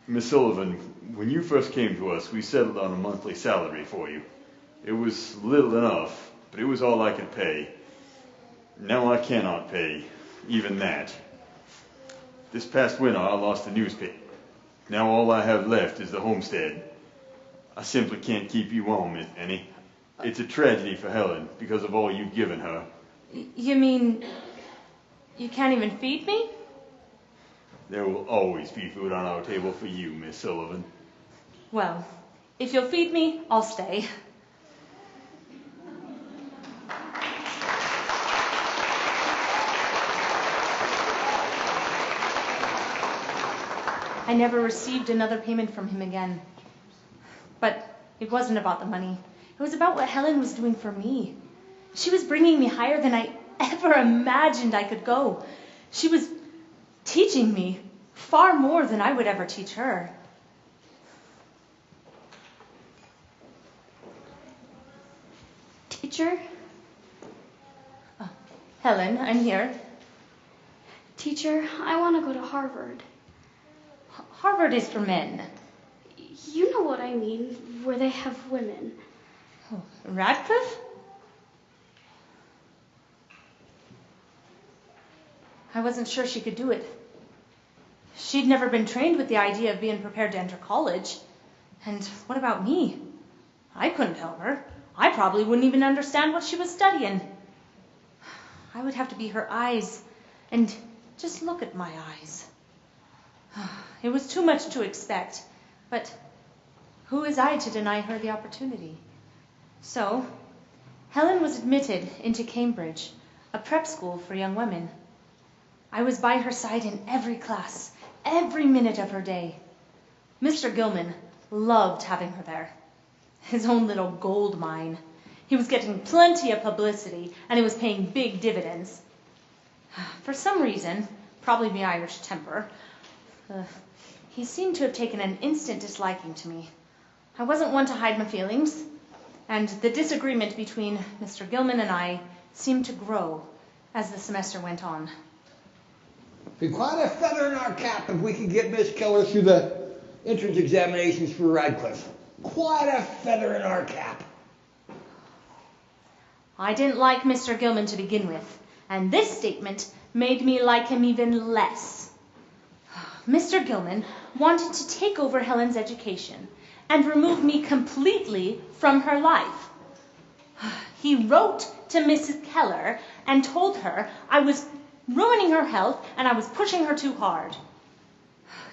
Miss Sullivan, when you first came to us, we settled on a monthly salary for you. It was little enough, but it was all I could pay. Now I cannot pay, even that. This past winter I lost the newspaper. Now all I have left is the homestead. I simply can't keep you on, Miss Annie. It's a tragedy for Helen because of all you've given her. You mean you can't even feed me? There will always be food on our table for you, Miss Sullivan. Well, if you'll feed me, I'll stay. I never received another payment from him again. But it wasn't about the money. It was about what Helen was doing for me. She was bringing me higher than I ever imagined I could go. She was teaching me far more than I would ever teach her. Teacher? Helen, I'm here. Teacher, I want to go to Harvard. Harvard is for men. You know what I mean, where they have women. Oh, Radcliffe? I wasn't sure she could do it. She'd never been trained with the idea of being prepared to enter college. And what about me? I couldn't help her. I probably wouldn't even understand what she was studying. I would have to be her eyes, and just look at my eyes. It was too much to expect, but who is I to deny her the opportunity? So, Helen was admitted into Cambridge, a prep school for young women. I was by her side in every class, every minute of her day. Mr. Gilman loved having her there. His own little gold mine. He was getting plenty of publicity, and it was paying big dividends. For some reason, probably my Irish temper, he seemed to have taken an instant disliking to me. I wasn't one to hide my feelings, and the disagreement between Mr. Gilman and I seemed to grow as the semester went on. Be quite a feather in our cap if we could get Miss Keller through the entrance examinations for Radcliffe. Quite a feather in our cap. I didn't like Mr. Gilman to begin with, and this statement made me like him even less. Mr. Gilman wanted to take over Helen's education and remove me completely from her life. He wrote to Mrs. Keller and told her I was ruining her health and I was pushing her too hard.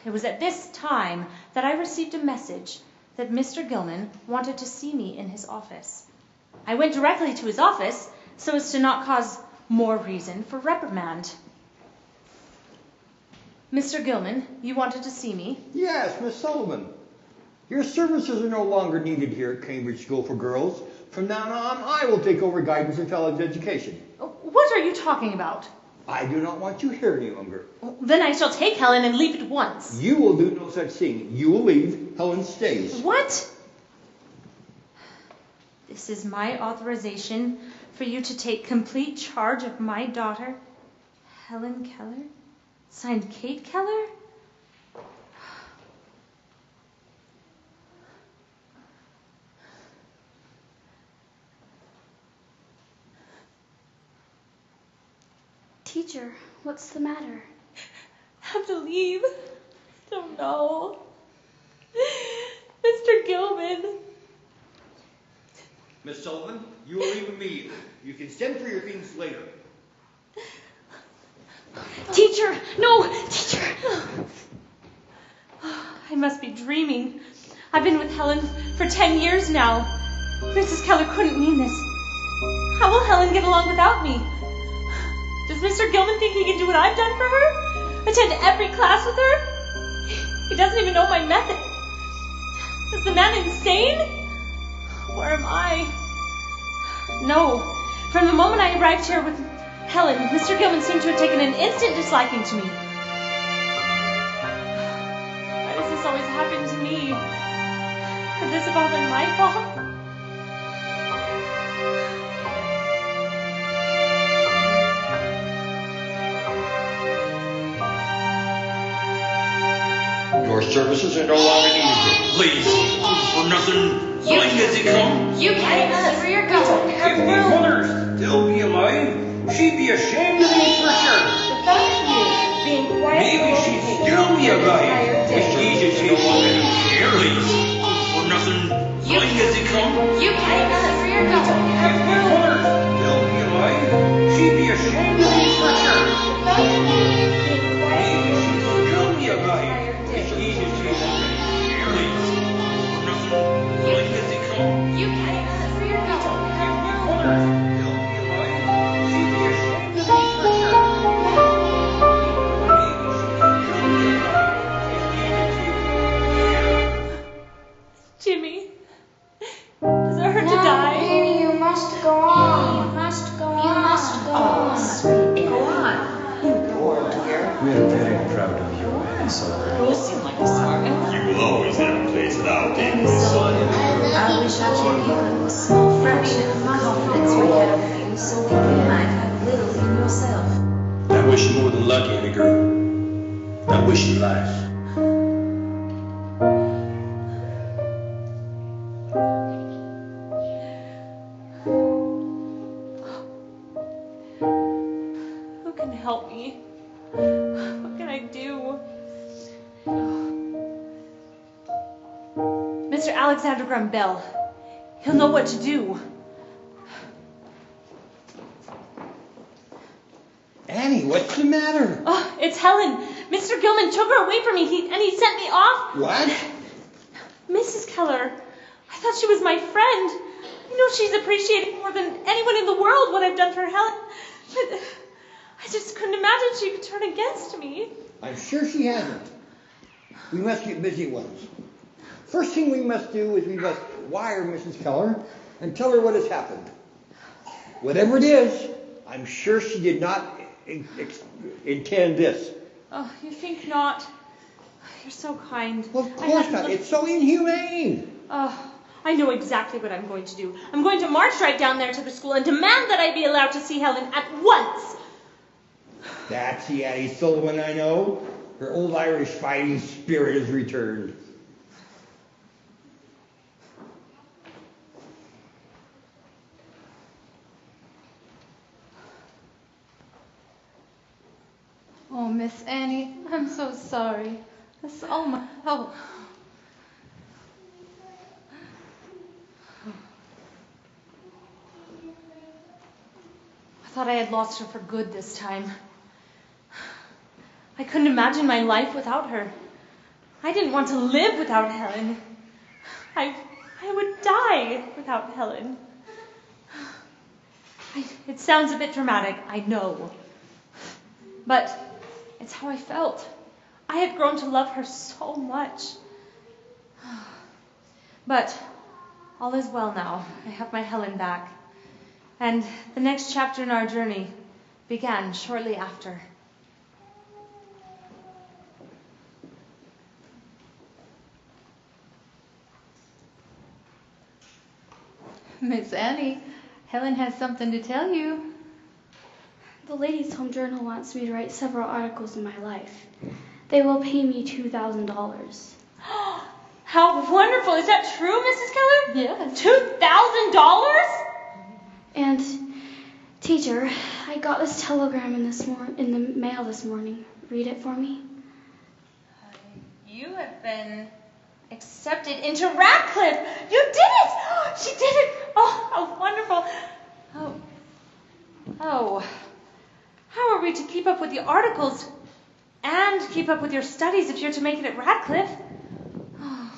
It was at this time that I received a message that Mr. Gilman wanted to see me in his office. I went directly to his office so as to not cause more reason for reprimand. Mr. Gilman, you wanted to see me? Yes, Miss Sullivan. Your services are no longer needed here at Cambridge School for Girls. From now on, I will take over guidance of Helen's education. What are you talking about? I do not want you here any longer. Then I shall take Helen and leave at once. You will do no such thing. You will leave. Helen stays. What? This is my authorization for you to take complete charge of my daughter, Helen Keller? Signed Kate Keller? Teacher, what's the matter? Have to leave. Don't know. Mr. Gilman. Miss Sullivan, you will leave immediately. You can send for your things later. Teacher, no! Teacher! I must be dreaming. I've been with Helen for 10 years now. Mrs. Keller couldn't mean this. How will Helen get along without me? Does Mr. Gilman think he can do what I've done for her? Attend every class with her? He doesn't even know my method. Is the man insane? Or am I? No. From the moment I arrived here with Helen, Mr. Gilman seemed to have taken an instant disliking to me. Why does this always happen to me? Could this have all been my fault? Your services are no longer needed here. Please, for nothing, blind as he come. You can't see where you're going. If my mother still be alive, she'd be ashamed of me for sure. The fact is, being quiet. Maybe she'd still be alive. If Jesus no longer needs here. Please, for nothing, blind as he come. You can't see where you're going. If my mother still be alive, she'd be ashamed of me for sure. Maybe she'd still be alive. You can't see where you're going. Jimmy, does it hurt to die? Baby, you must go on. You must go on. You must go on. Sweet go on. You poor dear. We are very proud of you, Annie Sullivan. You seem like a smart man. You will always have a place without Annie Sullivan, I wish I could give you a small fraction of the confidence we had of you so that you might have little in yourself. I wish you more than luck, Annie girl. I wish you life. Who can help me? What can I do? Mr. Alexander Graham Bell. He'll know what to do. Annie, what's the matter? Oh, it's Helen. Mr. Gilman took her away from me and he sent me off. What? Mrs. Keller, I thought she was my friend. I know she's appreciated more than anyone in the world what I've done for Helen. But I just couldn't imagine she could turn against me. I'm sure she hasn't. We must get busy ones. First thing we must do is we must wire Mrs. Keller and tell her what has happened. Whatever it is, I'm sure she did not intend this. Oh, you think not? You're so kind. Well, of course not. It's so inhumane. Oh, I know exactly what I'm going to do. I'm going to march right down there to the school and demand that I be allowed to see Helen at once. That's the Annie Sullivan I know. Her old Irish fighting spirit has returned. Oh, Miss Annie, I'm so sorry. That's all my fault. I thought I had lost her for good this time. I couldn't imagine my life without her. I didn't want to live without Helen. I would die without Helen. It sounds a bit dramatic, I know. But it's how I felt. I had grown to love her so much. But all is well now. I have my Helen back. And the next chapter in our journey began shortly after. Miss Annie, Helen has something to tell you. The Ladies' Home Journal wants me to write several articles in my life. They will pay me $2,000. How wonderful! Is that true, Mrs. Keller? Yes. $2,000? And, teacher, I got this telegram in the mail this morning. Read it for me. You have been accepted into Radcliffe. You did it! She did it! Oh, how wonderful. Oh. How are we to keep up with the articles and keep up with your studies if you're to make it at Radcliffe? Oh,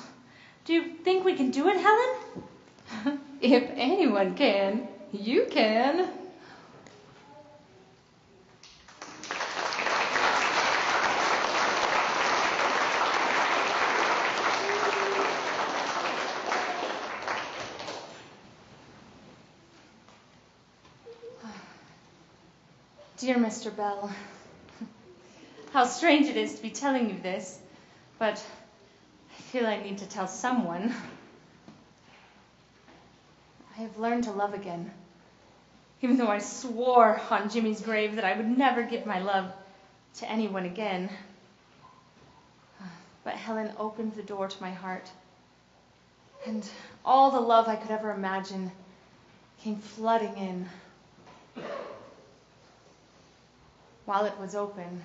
Do you think we can do it, Helen? If anyone can, you can. Dear Mr. Bell, how strange it is to be telling you this, but I feel I need to tell someone. I have learned to love again, even though I swore on Jimmy's grave that I would never give my love to anyone again. But Helen opened the door to my heart, and all the love I could ever imagine came flooding in. While it was open,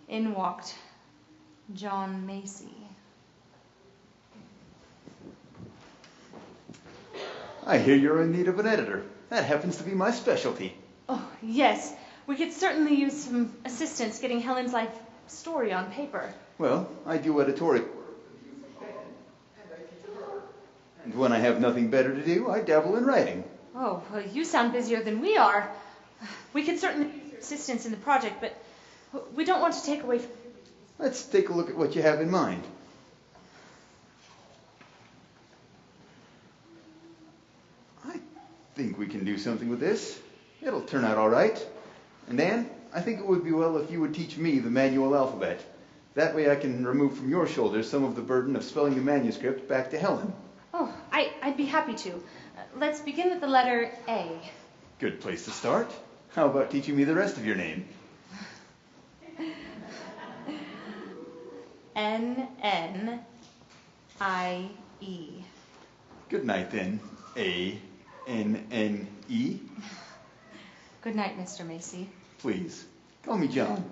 in walked John Macy. I hear you're in need of an editor. That happens to be my specialty. Oh, yes. We could certainly use some assistance getting Helen's life story on paper. Well, I do editorial. And when I have nothing better to do, I dabble in writing. Oh, well, you sound busier than we are. We could certainly use your assistance in the project, but we don't want to take away from... Let's take a look at what you have in mind. I think we can do something with this. It'll turn out all right. And Anne, I think it would be well if you would teach me the manual alphabet. That way I can remove from your shoulders some of the burden of spelling the manuscript back to Helen. Oh, I'd be happy to. Let's begin with the letter A. Good place to start. How about teaching me the rest of your name? N-N-I-E. Good night, then. A-N-N-E. Good night, Mr. Macy. Please, call me John.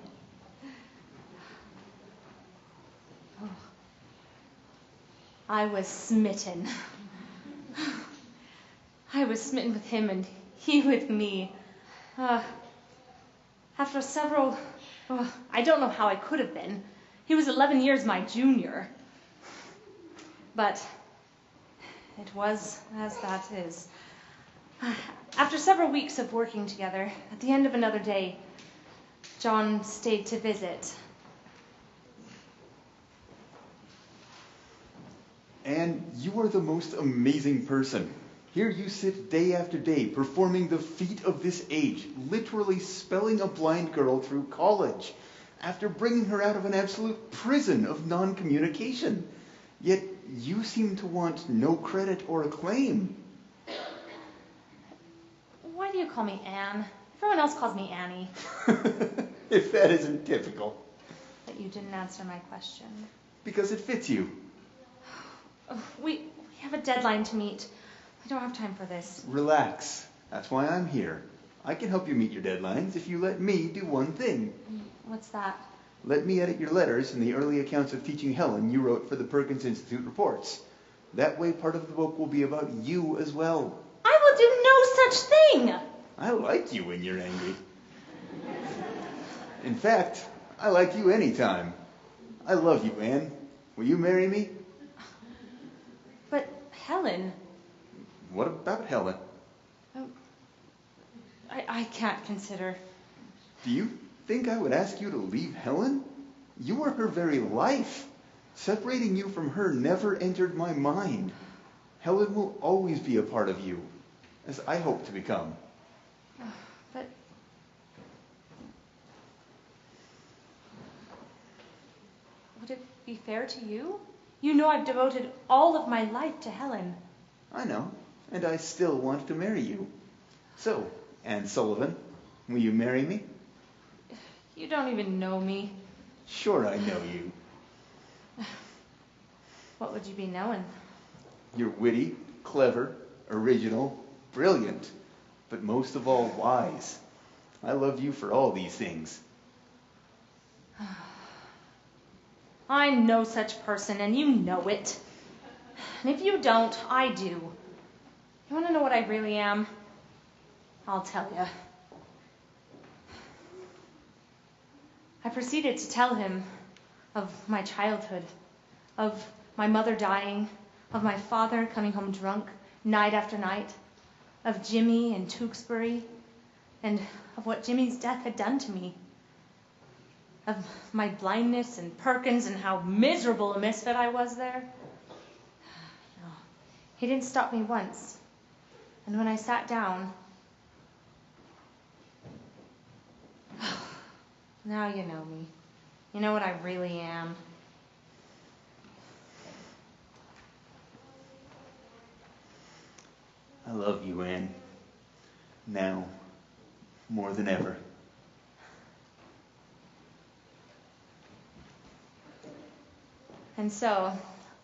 Oh. I was smitten. I was smitten with him and he with me. After several... I don't know how I could have been. He was 11 years my junior. But it was as that is. After several weeks of working together, at the end of another day, John stayed to visit. And you are the most amazing person. Here you sit day after day, performing the feat of this age, literally spelling a blind girl through college, after bringing her out of an absolute prison of non-communication. Yet you seem to want no credit or acclaim. Why do you call me Anne? Everyone else calls me Annie. If that isn't typical. But you didn't answer my question. Because it fits you. We have a deadline to meet. I don't have time for this. Relax. That's why I'm here. I can help you meet your deadlines if you let me do one thing. What's that? Let me edit your letters and the early accounts of teaching Helen you wrote for the Perkins Institute reports. That way part of the book will be about you as well. I will do no such thing! I like you when you're angry. In fact, I like you anytime. I love you, Anne. Will you marry me? But Helen... What about Helen? I can't consider. Do you think I would ask you to leave Helen? You are her very life. Separating you from her never entered my mind. Helen will always be a part of you, as I hope to become. But... would it be fair to you? You know I've devoted all of my life to Helen. I know, and I still want to marry you. So, Anne Sullivan, will you marry me? You don't even know me. Sure I know you. What would you be knowing? You're witty, clever, original, brilliant, but most of all wise. I love you for all these things. I'm no such person, and you know it. And if you don't, I do. You want to know what I really am? I'll tell you. I proceeded to tell him of my childhood, of my mother dying, of my father coming home drunk night after night, of Jimmy in Tewksbury, and of what Jimmy's death had done to me, of my blindness and Perkins and how miserable a misfit I was there. No, he didn't stop me once. And when I sat down, now you know me. You know what I really am. I love you, Anne. Now, more than ever. And so,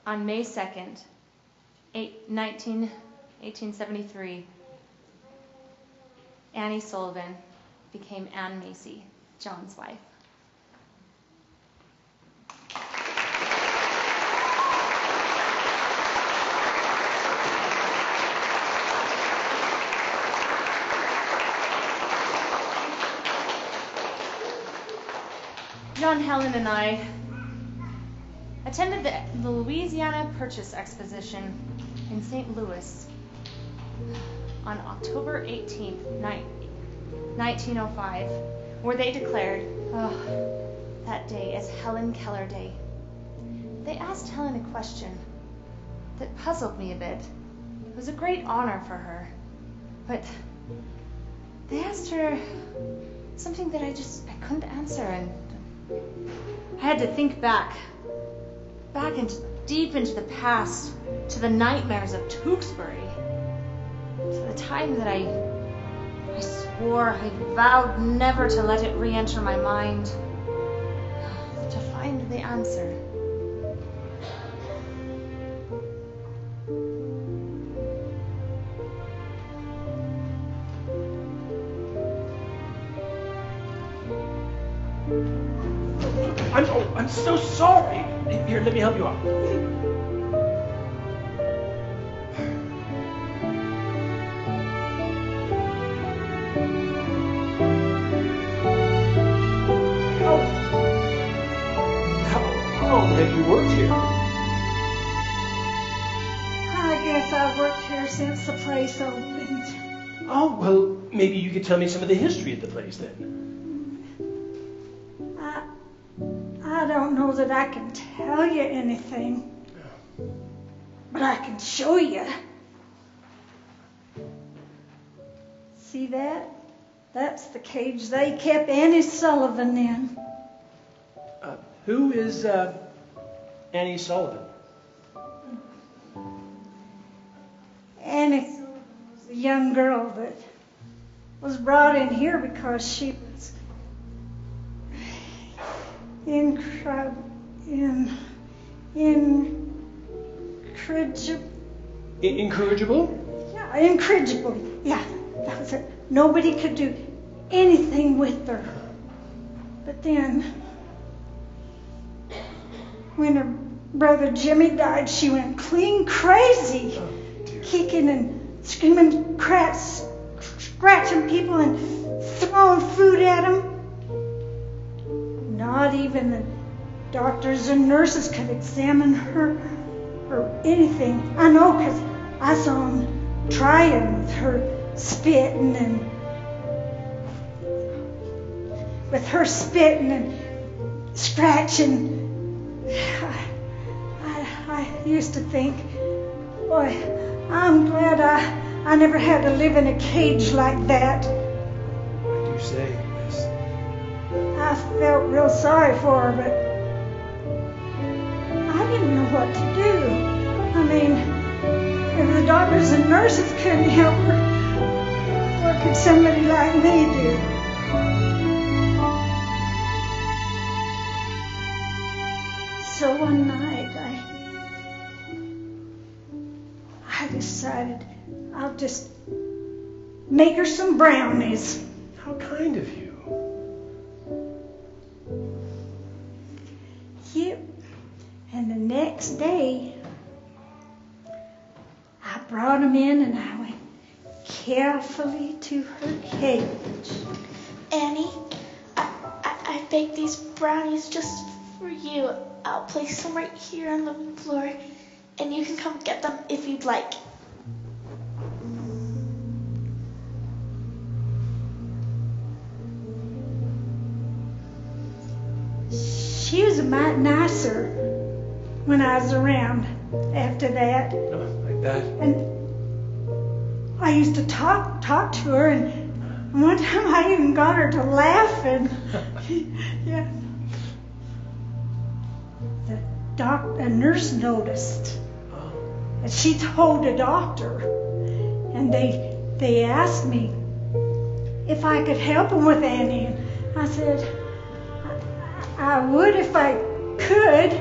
on May 2nd, 1873, Annie Sullivan became Ann Macy, John's wife. John, Helen, and I attended the Louisiana Purchase Exposition in St. Louis on October 18th, 1905, where they declared, that day is Helen Keller Day. They asked Helen a question that puzzled me a bit. It was a great honor for her, but they asked her something that I couldn't answer, and I had to think back deep into the past, to the nightmares of Tewksbury, to the time that I vowed never to let it re-enter my mind, to find the answer. I'm so sorry. Here, let me help you out. How long have you worked here? I guess I've worked here since the place opened. Oh, well, maybe you could tell me some of the history of the place then. I don't know that I can tell you anything, but I can show you. See that? That's the cage they kept Annie Sullivan in. Who is Annie Sullivan? Annie Sullivan was a young girl that was brought in here because she was Incorrigible? Yeah, incorrigible. Yeah, that was it. Nobody could do anything with her. But then, when her brother Jimmy died, she went clean crazy, kicking and screaming, scratching people and throwing food at them. Not even the doctors and nurses could examine her or anything. I know, because I saw them trying with her spitting and scratching. I used to think, boy, I'm glad I never had to live in a cage like that. What do you say, Miss? I felt real sorry for her, but I didn't know what to do. I mean, if the doctors and nurses couldn't help her, what could somebody like me do? So one night, I decided I'll just make her some brownies. How kind of you. Yep. And the next day, I brought them in and I went carefully to her cage. Annie, I baked these brownies just For you, I'll place them right here on the floor, and you can come get them if you'd like. She was a lot nicer when I was around after that. Like that? And I used to talk to her, and one time I even got her to laugh, and yeah. A nurse noticed, and she told the doctor, and they asked me if I could help them with Annie, and I said I would if I could.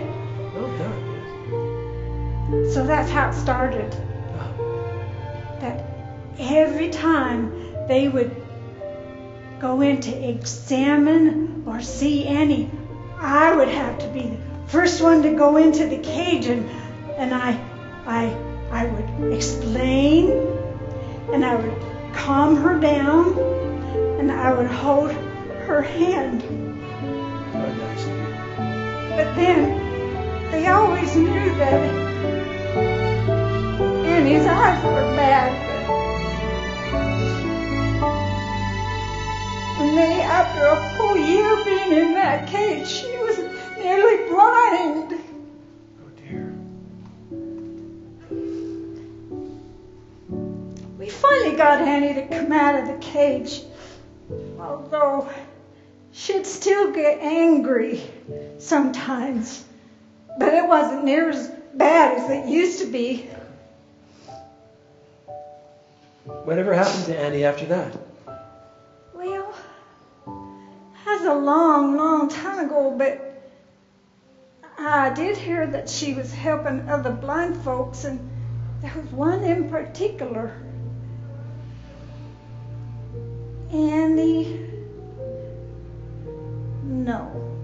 Well done. So that's how it started. That every time they would go in to examine or see Annie, I would have to be the first one to go into the cage, and I would explain, and I would calm her down, and I would hold her hand. But then they always knew that Annie's eyes were bad. And after a full year being in that cage, she was nearly blind. Oh dear. We finally got Annie to come out of the cage, although she'd still get angry sometimes. But it wasn't near as bad as it used to be. Whatever happened to Annie after that? Well, that's a long, long time ago, but I did hear that she was helping other blind folks, and there was one in particular. Annie. No.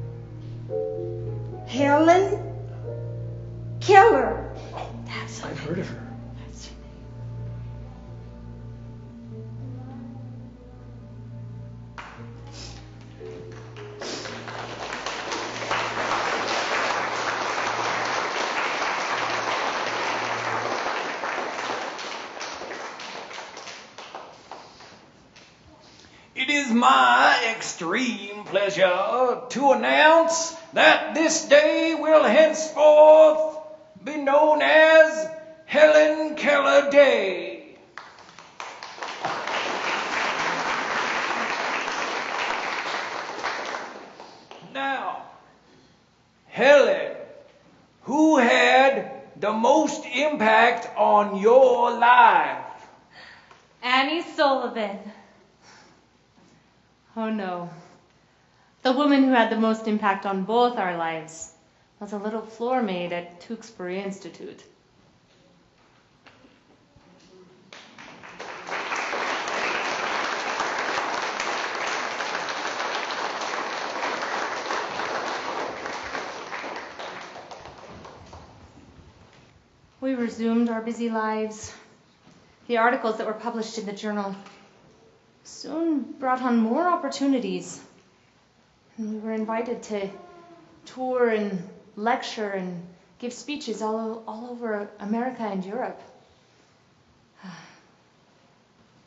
Helen Keller. Oh, I've heard of her. That's her name. It is my extreme pleasure to announce that this day will henceforth be known as Helen Keller Day. Now, Helen, who had the most impact on your life? Annie Sullivan. Oh no. The woman who had the most impact on both our lives was a little floor maid at Tewksbury Institute. We resumed our busy lives. The articles that were published in the journal soon brought on more opportunities. And we were invited to tour and lecture and give speeches all over America and Europe.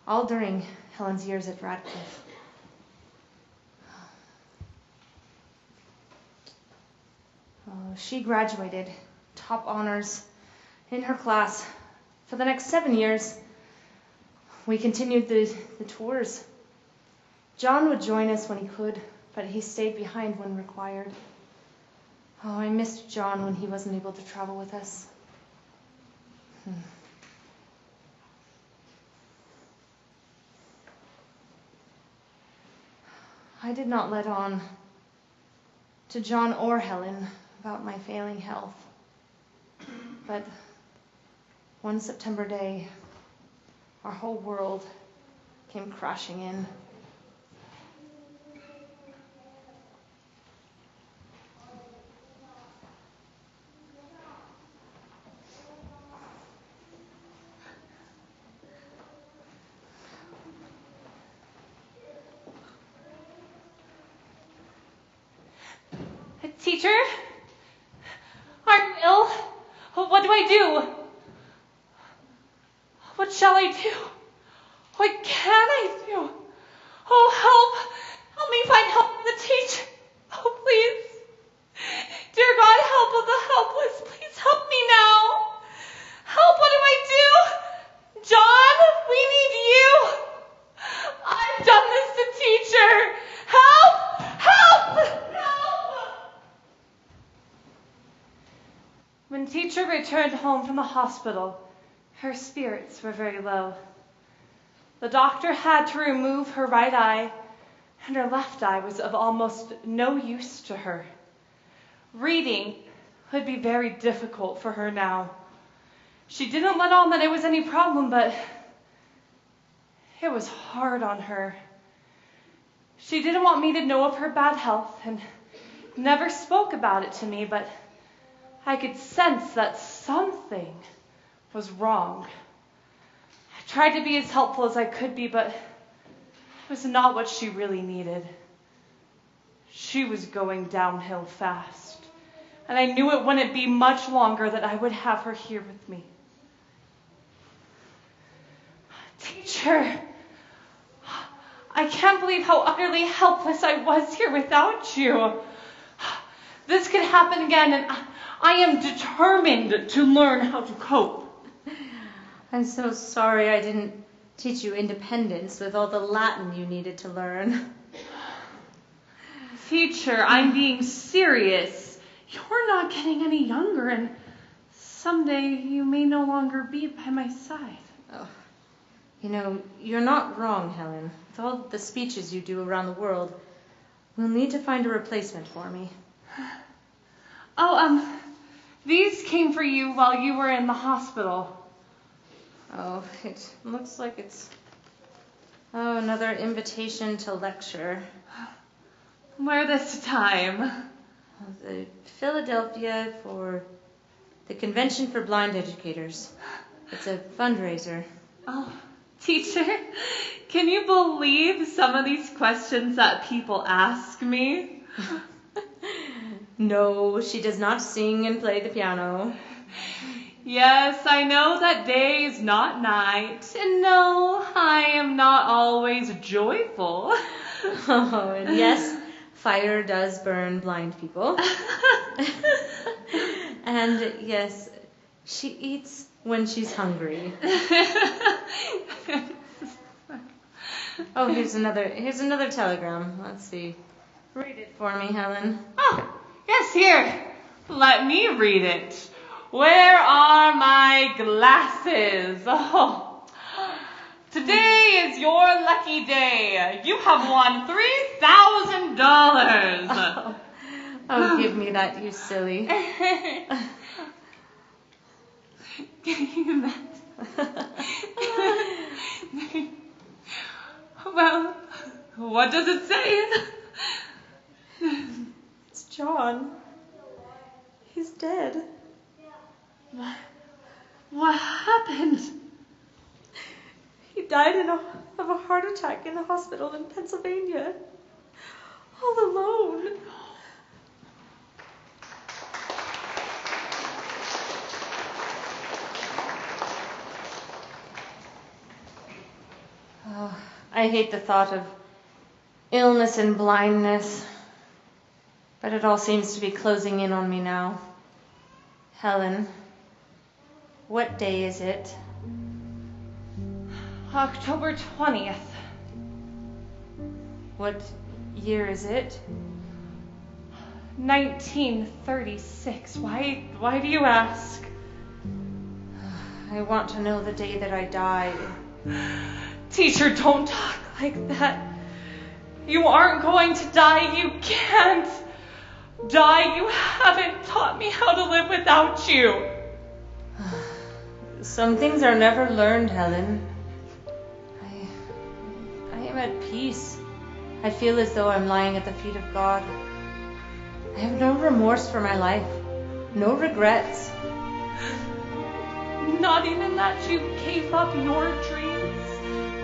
All during Helen's years at Radcliffe. She graduated top honors in her class. For the next 7 years, we continued the tours. John would join us when he could, but he stayed behind when required. Oh, I missed John when he wasn't able to travel with us. I did not let on to John or Helen about my failing health. But one September day, our whole world came crashing in. Teacher? Are you ill? What do I do? What shall I do? What can I do? Oh, help! Help me find help from the teacher. Oh, please. Dear God, help of the helpless. Please help me now. Help, what do I do? John, we need you. I've done this to teacher. Help! Help! Help! When teacher returned home from the hospital, her spirits were very low. The doctor had to remove her right eye, and her left eye was of almost no use to her. Reading would be very difficult for her now. She didn't let on that it was any problem, but it was hard on her. She didn't want me to know of her bad health and never spoke about it to me, but I could sense that something was wrong. I tried to be as helpful as I could be, but it was not what she really needed. She was going downhill fast, and I knew it wouldn't be much longer that I would have her here with me. Teacher, I can't believe how utterly helpless I was here without you. This could happen again, and I am determined to learn how to cope. I'm so sorry I didn't teach you independence with all the Latin you needed to learn. Teacher, I'm being serious. You're not getting any younger, and someday you may no longer be by my side. Oh, you know, you're not wrong, Helen. With all the speeches you do around the world, we'll need to find a replacement for me. Oh, these came for you while you were in the hospital. Oh, it looks like it's... Oh, another invitation to lecture. Where this time? The Philadelphia for the Convention for Blind Educators. It's a fundraiser. Oh, teacher, can you believe some of these questions that people ask me? No, she does not sing and play the piano. Yes, I know that day is not night, and no, I am not always joyful. Oh, and yes, fire does burn blind people. And yes, she eats when she's hungry. Oh, here's another telegram. Let's see. Read it for me, Helen. Oh, yes, here. Let me read it. Where are my glasses? Oh, today is your lucky day. You have won $3,000. Oh, give me that, you silly. Give you that. Well, what does it say? It's John. He's dead. What happened? He died of a heart attack in a hospital in Pennsylvania. All alone. Oh, I hate the thought of illness and blindness, but it all seems to be closing in on me now. Helen, what day is it? October 20th. What year is it? 1936. Why do you ask? I want to know the day that I died. Teacher, don't talk like that. You aren't going to die. You can't die. You haven't taught me how to live without you. Some things are never learned, Helen. I am at peace. I feel as though I'm lying at the feet of God. I have no remorse for my life, no regrets. Not even that you gave up your dreams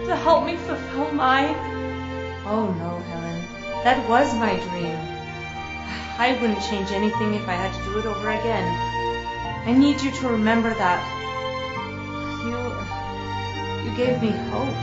to help me fulfill mine? Oh no, Helen. That was my dream. I wouldn't change anything if I had to do it over again. I need you to remember that. You gave me hope.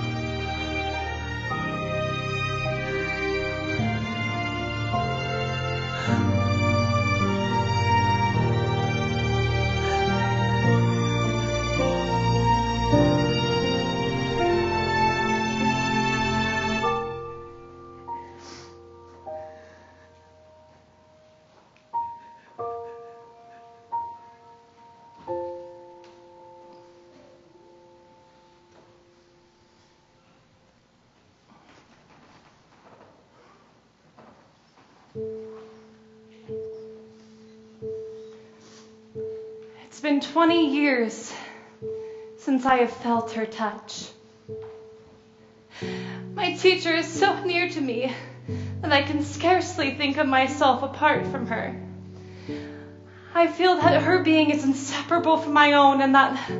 It's been 20 years since I have felt her touch. My teacher is so near to me that I can scarcely think of myself apart from her. I feel that her being is inseparable from my own, and that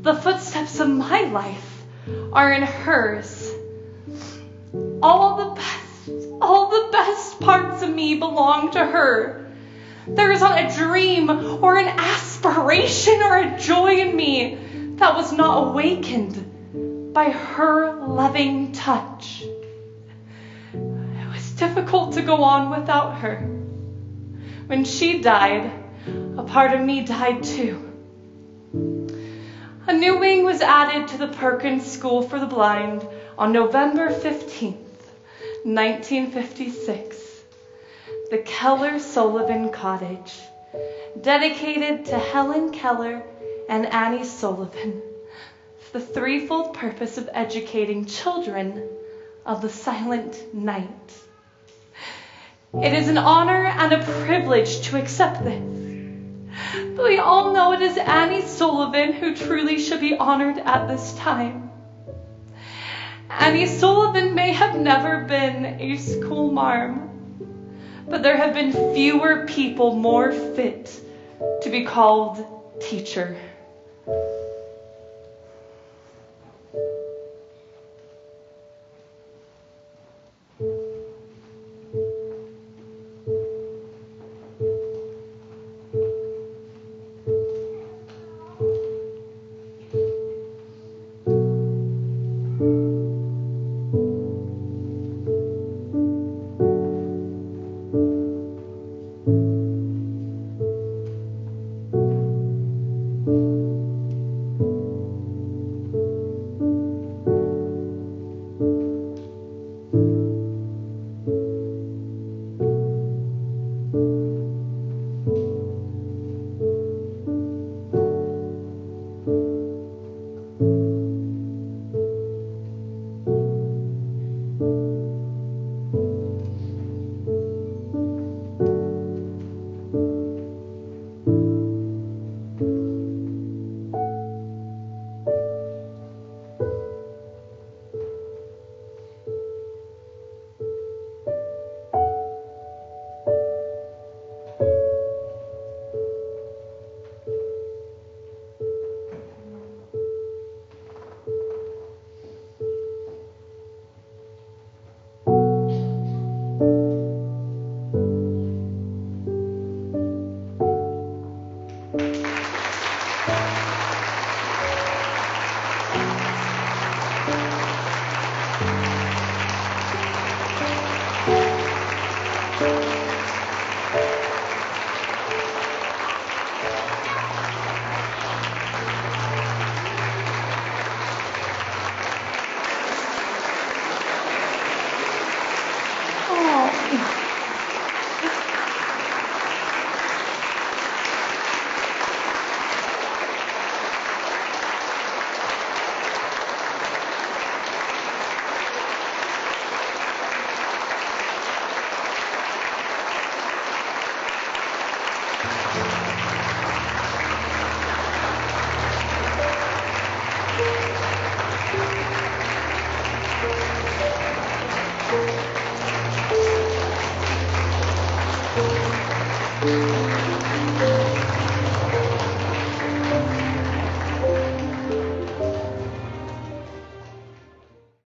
the footsteps of my life are in hers. All the best parts of me belong to her. There is not a dream or an aspiration or a joy in me that was not awakened by her loving touch. It was difficult to go on without her. When she died, a part of me died too. A new wing was added to the Perkins School for the Blind on November 15th, 1956. The Keller-Sullivan Cottage, dedicated to Helen Keller and Annie Sullivan, for the threefold purpose of educating children of the silent night. It is an honor and a privilege to accept this. But we all know it is Annie Sullivan who truly should be honored at this time. Annie Sullivan may have never been a schoolmarm, but there have been fewer people more fit to be called teacher. Thank you.